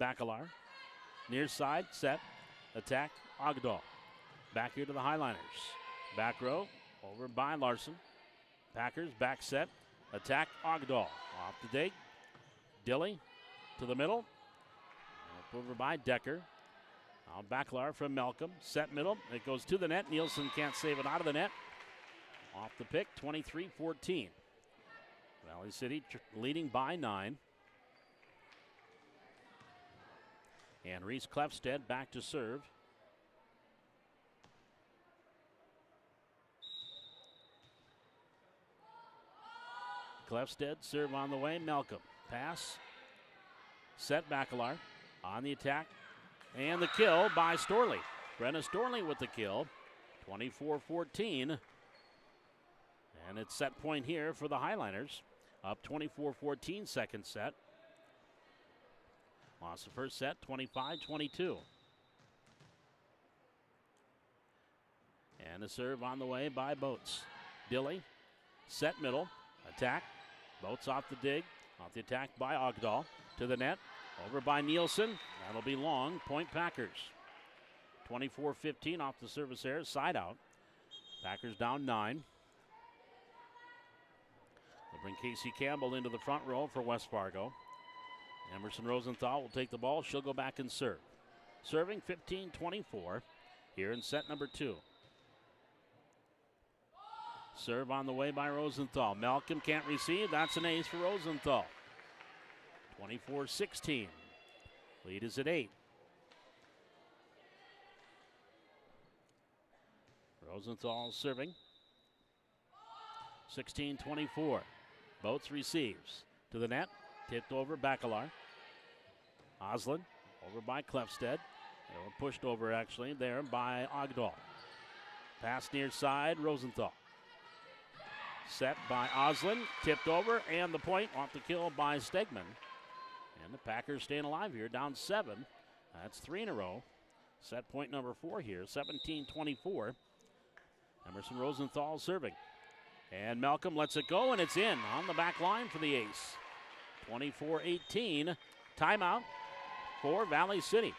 Bacalar. Near side, set. Attack, Ogdahl. Back here to the Highliners. Back row, over by Larson. Packers, back set. Attack, Ogdahl. Off the dig. Dilly to the middle. Up over by Decker. Now Bacalar from Malcolm. Set middle. It goes to the net. Nielsen can't save it out of the net. Off the pick, 23-14. Valley City leading by 9. And Reese Clefstead back to serve. Clefstead, serve on the way. Malcolm, pass. Set Bacalar on the attack. And the kill by Storley. Brenna Storley with the kill. 24-14. And it's set point here for the Highliners. Up 24-14, second set. Lost the first set, 25-22. And a serve on the way by Boats. Dilly, set middle, attack. Boats off the dig, off the attack by Ogdahl. To the net, over by Nielsen. That'll be long, point Packers. 24-15 off the service error, side out. Packers down 9. They'll bring Casey Campbell into the front row for West Fargo. Emerson Rosenthal will take the ball. She'll go back and serve. Serving 15-24 here in set number 2. Serve on the way by Rosenthal. Malcolm can't receive. That's an ace for Rosenthal. 24-16. Lead is at 8. Rosenthal serving. 16-24. Boats receives. To the net. Tipped over Bacalar. Oslin over by Clefstead. They were pushed over actually there by Ogdahl. Pass near side, Rosenthal. Set by Oslin, tipped over, and the point off the kill by Stegman. And the Packers staying alive here, down 7. That's 3 in a row. Set point number 4 here, 17-24. Emerson Rosenthal serving. And Malcolm lets it go, and it's in on the back line for the ace. 24-18, timeout for Valley City.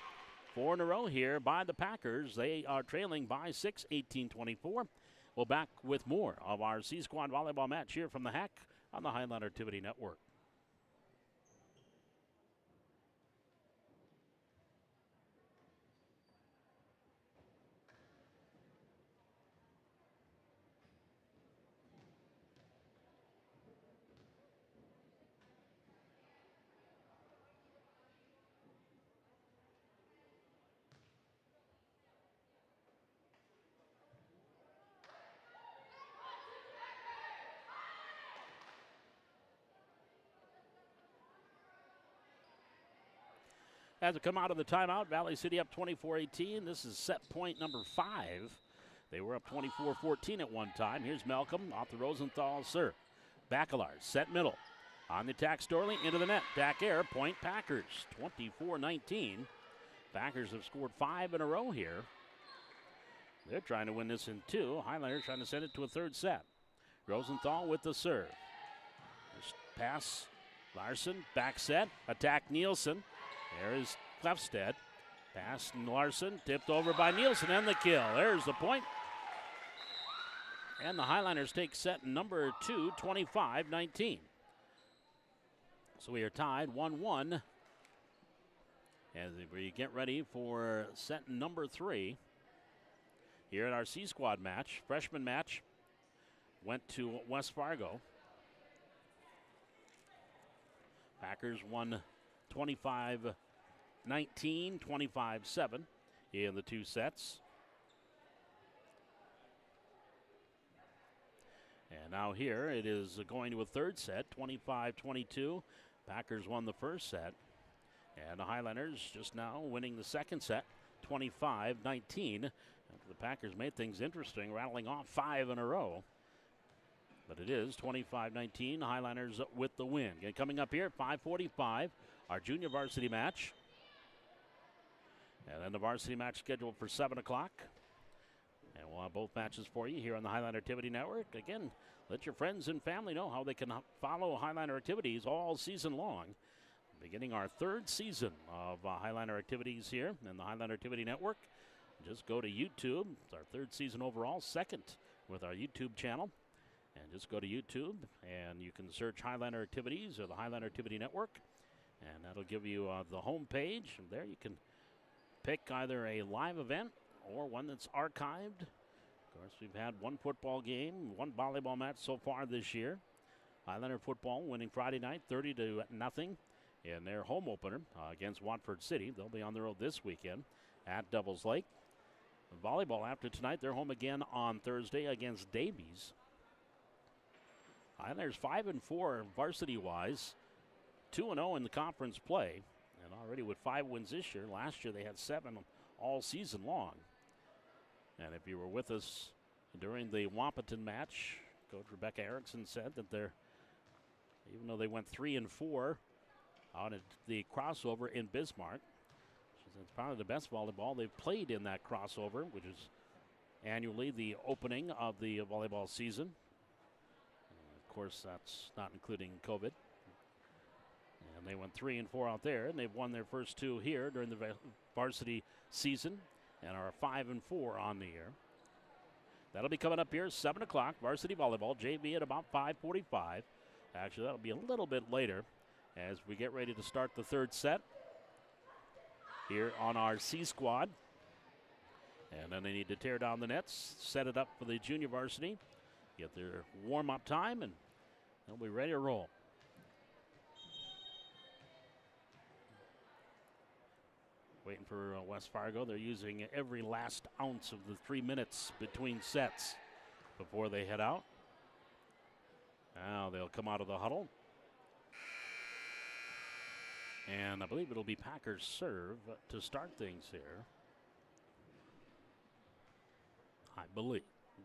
4 in a row here by the Packers. They are trailing by 6, 18-24. We'll back with more of our C-Squad volleyball match here from the HAC on the Highline Activity Network. As we come out of the timeout, Valley City up 24-18. This is set point number 5. They were up 24-14 at one time. Here's Malcolm off the Rosenthal serve. Bacalar, set middle. On the attack, Storley into the net. Back air, point Packers, 24-19. Packers have scored 5 in a row here. They're trying to win this in 2. Highlanders trying to send it to a third set. Rosenthal with the serve. Just pass, Larson, back set, attack Nielsen. There is Clefstead. Pass Larson, tipped over by Nielsen, and the kill. There's the point. And the Highlanders take set number 2, 25-19. So we are tied 1-1 as we get ready for set number 3 here at our C-Squad match. Freshman match went to West Fargo. Packers won 25-19, 25-7 in the 2 sets. And now here it is going to a third set, 25-22. Packers won the first set. And the Highlanders just now winning the second set, 25-19. The Packers made things interesting, rattling off 5 in a row. But it is 25-19, Highlanders with the win. And coming up here, 5:45, our junior varsity match. And then the varsity match scheduled for 7 o'clock. And we'll have both matches for you here on the Highline Activity Network. Again, let your friends and family know how they can follow Highliner Activities all season long. Beginning our 3rd season of Highliner Activities here in the Highline Activity Network. Just go to YouTube. It's our 3rd season overall, 2nd with our YouTube channel. And just go to YouTube, and you can search Highliner Activities or the Highline Activity Network. And that'll give you the home page. And there you can pick either a live event or one that's archived. Of course, we've had 1 football game, 1 volleyball match so far this year. Highlander football winning Friday night 30-0 in their home opener against Watford City. They'll be on the road this weekend at Devils Lake. Volleyball after tonight, they're home again on Thursday against Davies. Highlanders 5-4 varsity-wise, 2-0 in the conference play, and already with 5 wins this year. Last year they had 7 all season long. And if you were with us during the Wapaton match, Coach Rebecca Erickson said that even though they went 3-4 out at the crossover in Bismarck, she said it's probably the best volleyball they've played in that crossover, which is annually the opening of the volleyball season. Of course, that's not including COVID. And they went 3-4 out there, and they've won their first 2 here during the varsity season and are 5-4 on the year. That'll be coming up here, 7 o'clock, varsity volleyball, JV at about 5:45. Actually, that'll be a little bit later as we get ready to start the 3rd set here on our C-Squad. And then they need to tear down the nets, set it up for the junior varsity, get their warm-up time, and they'll be ready to roll. Waiting for West Fargo. They're using every last ounce of the 3 minutes between sets before they head out. Now they'll come out of the huddle. And I believe it'll be Packers serve to start things here. I believe.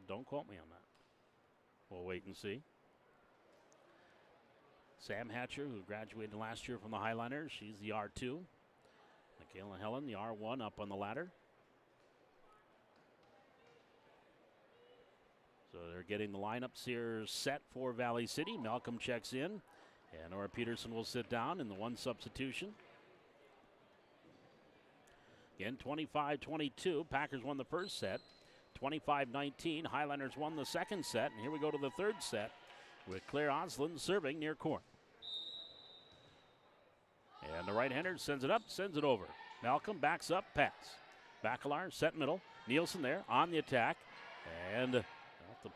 Don't quote me on that. We'll wait and see. Sam Hatcher, who graduated last year from the Highliners, she's the R2. Michaela Helen, the R1, up on the ladder. So they're getting the lineups here set for Valley City. Malcolm checks in, and Nora Peterson will sit down in the 1 substitution. Again, 25-22. Packers won the first set. 25-19. Highlanders won the second set. And here we go to the third set with Claire Oslin serving near court. And the right-hander sends it up, sends it over. Malcolm backs up, pass. Bacalar set middle. Nielsen there on the attack. And the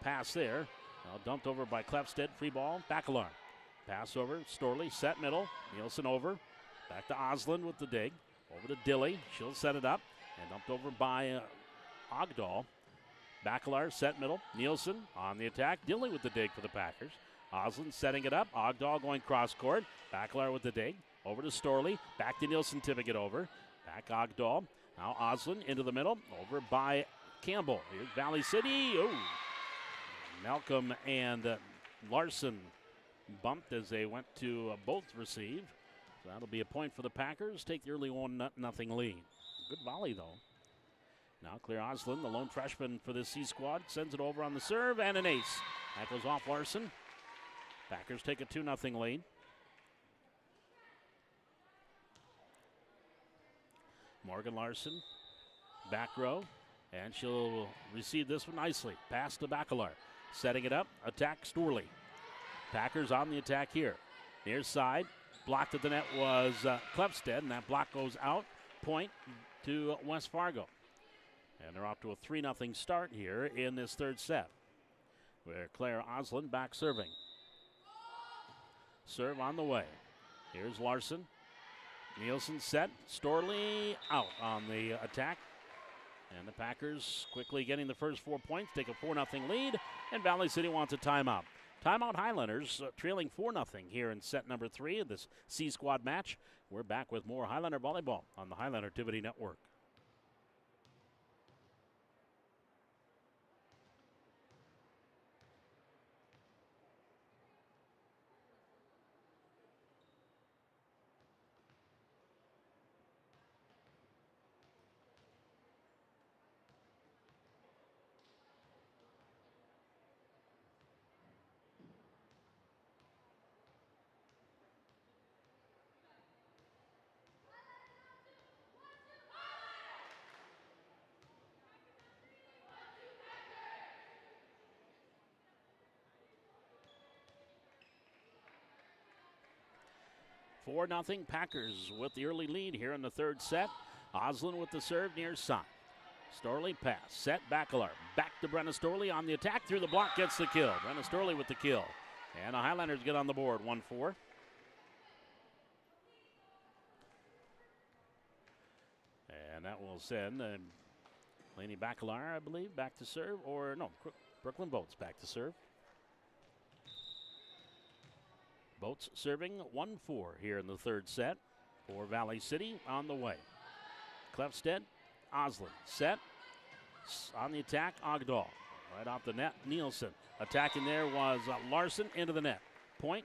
pass there. Now dumped over by Klefstedt. Free ball. Bacalar. Pass over. Storley set middle. Nielsen over. Back to Oslin with the dig. Over to Dilly. She'll set it up. And dumped over by Ogdahl. Bacalar set middle. Nielsen on the attack. Dilly with the dig for the Packers. Oslin setting it up. Ogdahl going cross court. Bacalar with the dig. Over to Storley. Back to Nielsen tipping it over. Back Ogdahl. Now Oslin into the middle. Over by Campbell. Here's Valley City. Oh. Malcolm and Larson bumped as they went to both receive. So that'll be a point for the Packers. Take the early 1-0 lead. Good volley, though. Now Claire Oslin, the lone freshman for this C squad, sends it over on the serve and an ace. That goes off Larson. Packers take a 2-0 lead. Morgan Larson, back row, and she'll receive this one nicely. Pass to Bacalar. Setting it up, attack Storley. Packers on the attack here. Near side, blocked at the net was Klefstedt, and that block goes out. Point to West Fargo. And they're off to a 3-0 start here in this third set, where Claire Oslin back serving. Serve on the way. Here's Larson. Nielsen set. Storley out on the attack. And the Packers quickly getting the first 4 points, take a 4-0 lead, and Valley City wants a timeout. Timeout Highlanders trailing 4-0 here in set number 3 of this C Squad match. We're back with more Highlander Volleyball on the Highlander Activity Network. Four 4-0 Packers with the early lead here in the third set. Oslin with the serve near side. Storley pass, set Bacalar. Back to Brenna Storley on the attack, through the block, gets the kill. Brenna Storley with the kill. And the Highlanders get on the board, 1-4. And that will send Lainey Bacalar, I believe, back to serve. Or no, Brooklyn Boats back to serve. Boats serving 1-4 here in the third set for Valley City on the way. Klefstedt, Oslin, set. On the attack, Ogdahl. Right off the net, Nielsen. Attacking there was Larson into the net. Point.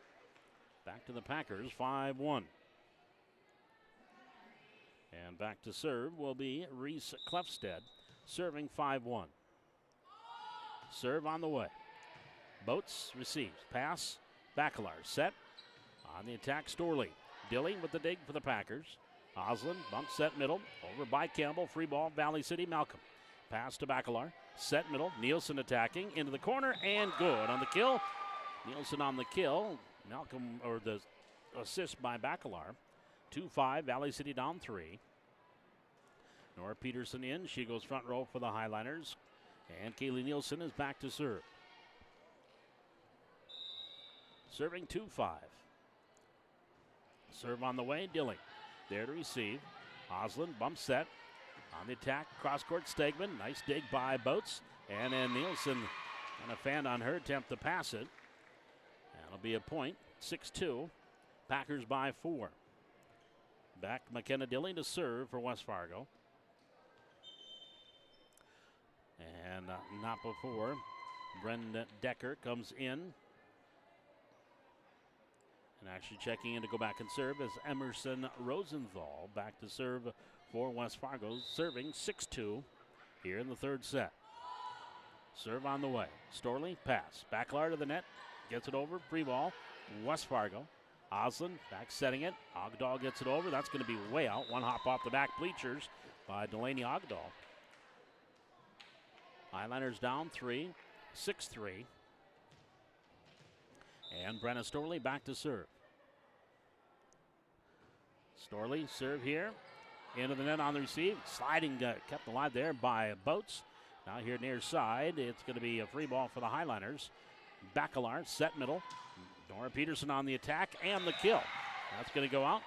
Back to the Packers, 5-1. And back to serve will be Reese Klefstedt, serving 5-1. Serve on the way. Boats receives. Pass. Bacalar set. On the attack, Storley. Dilly with the dig for the Packers. Oslin, bump set middle. Over by Campbell. Free ball, Valley City, Malcolm. Pass to Bacalar. Set middle. Nielsen attacking. Into the corner and good on the kill. Nielsen on the kill. Malcolm, or the assist by Bacalar. 2-5, Valley City down 3. Nora Peterson in. She goes front row for the Highlanders. And Kaylee Nielsen is back to serve. Serving 2-5. Serve on the way, Dilling. There to receive. Oslin, bump set. On the attack, cross-court, Stegman. Nice dig by Boats. And then Nielsen and a fan on her attempt to pass it. That'll be a point, 6-2. Packers by 4. Back McKenna Dilling to serve for West Fargo. And not before. Brenda Decker comes in. And actually checking in to go back and serve is Emerson Rosenthal back to serve for West Fargo, serving 6-2 here in the third set. Serve on the way. Storley, pass. Bacalar to the net. Gets it over. Free ball. West Fargo. Oslin back setting it. Ogdahl gets it over. That's going to be way out. One hop off the back bleachers. by Delaney Ogdahl. Highlanders down 3, 6-3. And Brenna Storley back to serve. Storley serve here. Into the net on the receive. Sliding, kept alive there by Boats. Now here near side, it's going to be a free ball for the Highlanders. Bacalar, set middle. Nora Peterson on the attack and the kill. That's going to go out.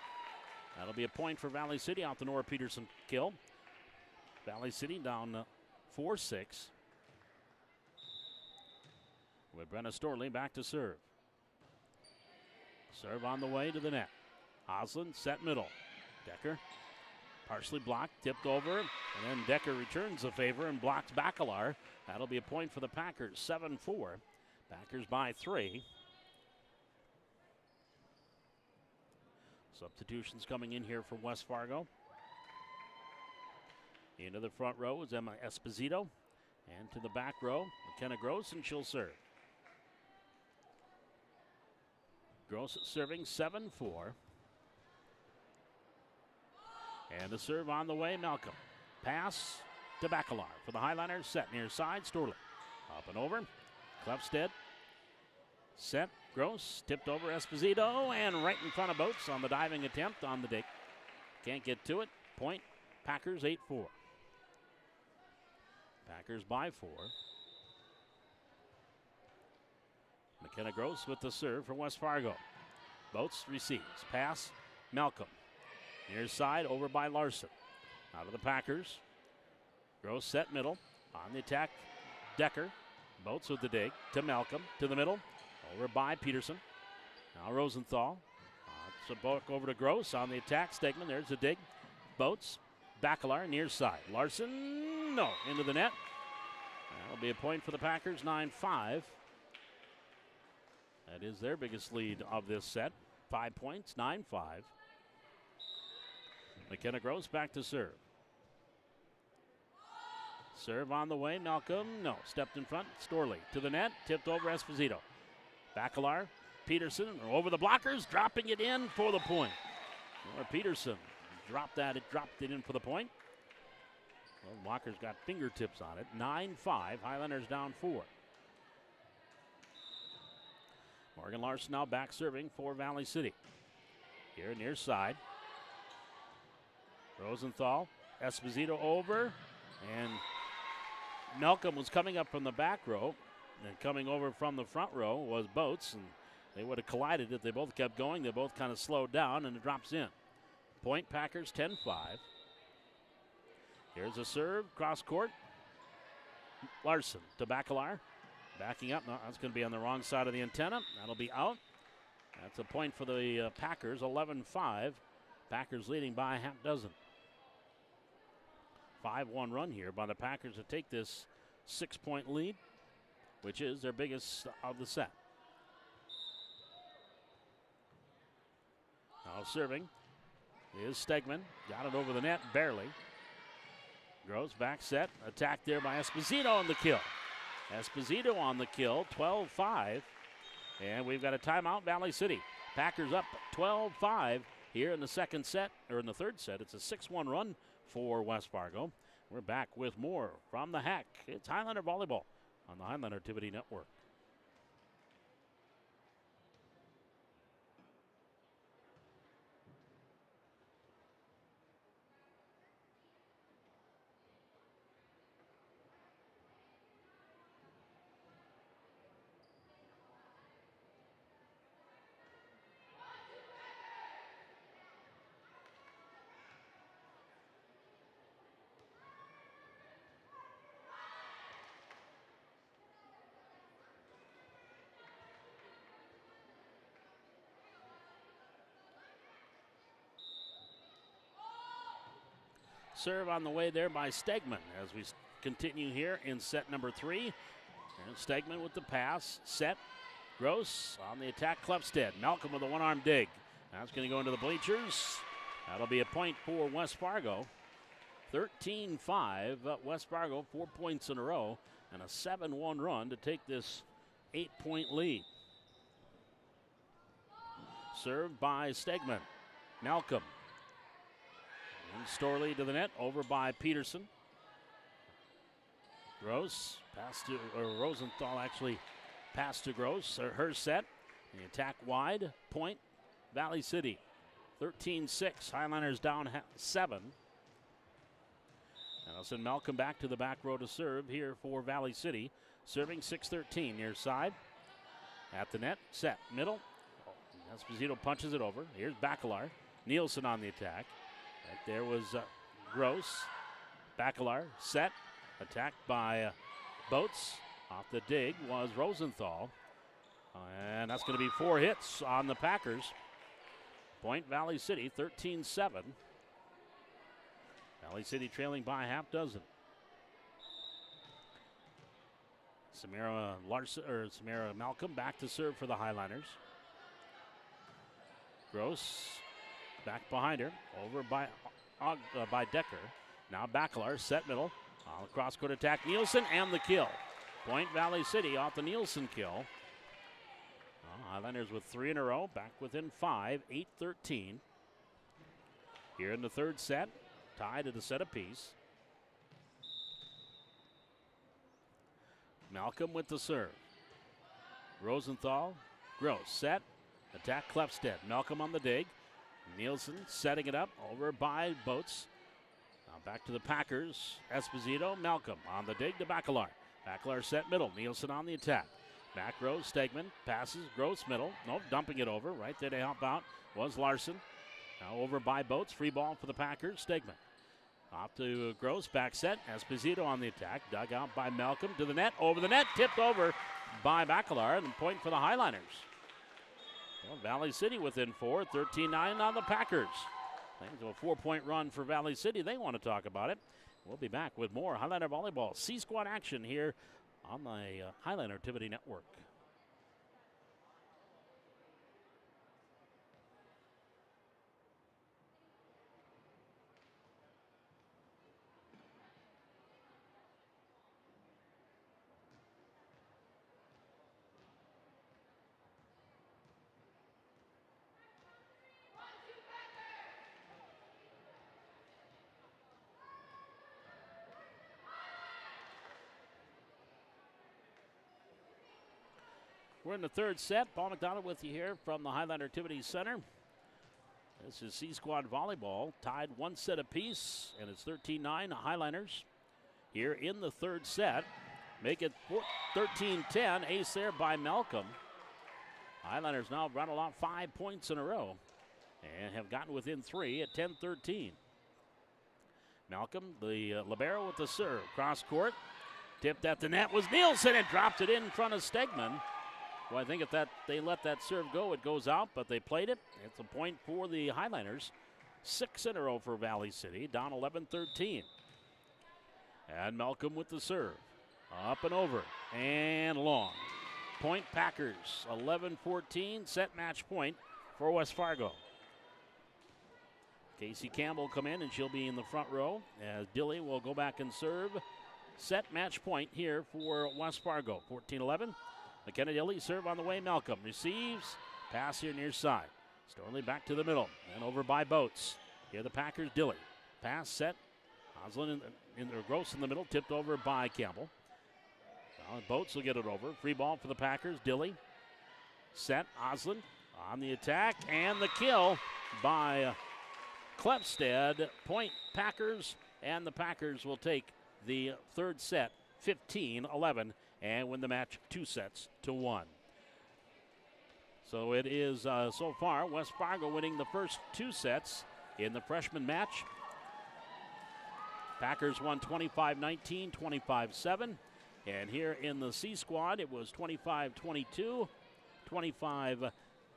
That'll be a point for Valley City out the Nora Peterson kill. Valley City down 4-6. With Brenna Storley back to serve. Serve on the way to the net. Oslin, set middle. Decker, partially blocked, tipped over, and then Decker returns the favor and blocks Bacalar. That'll be a point for the Packers, 7-4. Packers by 3. Substitutions coming in here for West Fargo. Into the front row is Emma Esposito. And to the back row, McKenna Gross, and she'll serve. Gross serving 7-4. And the serve on the way, Malcolm. Pass to Bacalar for the Highlanders. Set near side, Storley. Up and over. Klefstedt. Set, Gross, tipped over Esposito, and right in front of Boats on the diving attempt on the dig. Can't get to it. Point, Packers 8-4. Packers by 4. McKenna Gross with the serve for West Fargo. Boats receives. Pass, Malcolm. Near side, over by Larson. Out of the Packers. Gross set middle. On the attack, Decker. Boats with the dig to Malcolm. To the middle. Over by Peterson. Now Rosenthal. It's a book over to Gross. On the attack, Stegman. There's the dig. Boats. Bacalar near side. Larson, no, into the net. That'll be a point for the Packers, 9-5. That is their biggest lead of this set. 5 points, 9-5. McKenna Gross back to serve. Serve on the way, Malcolm, no. Stepped in front, Storley to the net, tipped over Esposito. Bacalar, Peterson, over the blockers, dropping it in for the point. Or Peterson dropped it in for the point. Well, Walker's got fingertips on it. 9-5, Highlanders down 4. Morgan Larson now back serving for Valley City. Here near side. Rosenthal, Esposito over, and Malcolm was coming up from the back row, and coming over from the front row was Boats, and they would have collided if they both kept going. They both kind of slowed down, and it drops in. Point Packers 10-5. Here's a serve, cross court. Larson to Bacalar. Backing up. No, that's going to be on the wrong side of the antenna. That'll be out. That's a point for the Packers, 11-5. Packers leading by a half dozen. 5-1 run here by the Packers to take this 6-point lead, which is their biggest of the set. Now serving is Stegman. Got it over the net, barely. Gross back set. Attack there by Esposito on the kill. Esposito on the kill, 12-5. And we've got a timeout, Valley City. Packers up 12-5 here in the second set, or in the third set. It's a 6-1 run for West Fargo. We're back with more from the Hack. It's Highlander Volleyball on the Highlander Activity Network. Serve on the way there by Stegman as we continue here in set number 3. And Stegman with the pass, set, Gross on the attack, Klefstedt. Malcolm with a one-arm dig. That's going to go into the bleachers. That'll be a point for West Fargo. 13-5, West Fargo, 4 points in a row, and a 7-1 run to take this 8-point lead. Served by Stegman. Malcolm. And Storley to the net, over by Peterson. Gross, pass to, or Rosenthal actually passed to Gross, her set. The attack wide, point, Valley City. 13-6, Highlanders down 7. Now send Malcolm back to the back row to serve here for Valley City. Serving 6-13 near side. At the net, set, middle. Esposito punches it over. Here's Bacalar. Nielsen on the attack. Right there was Gross. Bacalar, set. Attacked by Boats. Off the dig was Rosenthal. And that's going to be 4 hits on the Packers. Point Valley City, 13-7. Valley City trailing by a half dozen. Samara Malcolm back to serve for the Highlanders. Gross back behind her, over by Decker. Now Bacalar, set middle. On the cross-court attack, Nielsen, and the kill. Point Valley City off the Nielsen kill. Highlanders with 3 in a row, back within 5, 8-13. Here in the third set, tied at a set apiece. Malcolm with the serve. Rosenthal, Gross, set. Attack Klefstedt. Malcolm on the dig. Nielsen setting it up over by Boats. Now back to the Packers. Esposito, Malcolm on the dig to Bacalar. Bacalar set middle. Nielsen on the attack. Back row, Stegman passes, Gross middle. Nope, dumping it over. Right there to help out was Larson. Now over by Boats. Free ball for the Packers. Stegman. Off to Gross, back set. Esposito on the attack. Dug out by Malcolm to the net. Over the net. Tipped over by Bacalar. And point for the Highlanders. Well, Valley City within 4. 13-9 on the Packers. Thanks to a 4-point run for Valley City. They want to talk about it. We'll be back with more Highlander Volleyball C-Squad action here on the Highlander Activity Network. We're in the third set. Paul McDonald with you here from the Highlander Activity Center. This is C-Squad Volleyball, tied 1 set apiece, and it's 13-9 Highlanders here in the third set. Make it 13-10, ace there by Malcolm. Highlanders now rattled off 5 points in a row and have gotten within 3 at 10-13. Malcolm, the libero with the serve. Cross court, tipped at the net was Nielsen and dropped it in front of Stegman. Well, I think if they let that serve go, it goes out, but they played it. It's a point for the Highlanders. 6 in a row for Valley City, down 11-13. And Malcolm with the serve. Up and over, and long. Point Packers, 11-14, set match point for West Fargo. Casey Campbell come in, and she'll be in the front row, as Dilly will go back and serve. Set match point here for West Fargo, 14-11. McKenna Dilly serve on the way. Malcolm receives. Pass here near side. Storley back to the middle. And over by Boats. Here the Packers. Dilly. Pass set. Oslin Gross in the middle. Tipped over by Campbell. Now Boats will get it over. Free ball for the Packers. Dilly. Set. Oslin on the attack. And the kill by Klefstedt. Point Packers. And the Packers will take the third set 15-11. And win the match 2-1. So it is, so far, West Fargo winning the first 2 sets in the freshman match. Packers won 25-19, 25-7. And here in the C squad, it was 25-22, 25-19,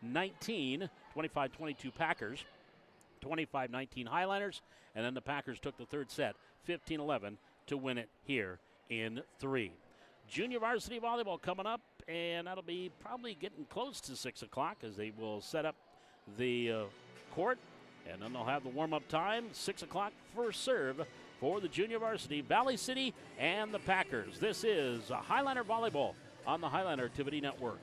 25-22 Packers, 25-19 Highlanders. And then the Packers took the third set, 15-11, to win it here in 3. Junior varsity volleyball coming up, and that'll be probably getting close to 6 o'clock as they will set up the court, and then they'll have the warm-up time. 6 o'clock first serve for the junior varsity, Valley City and the Packers. This is Highlander Volleyball on the Highlander Activity Network.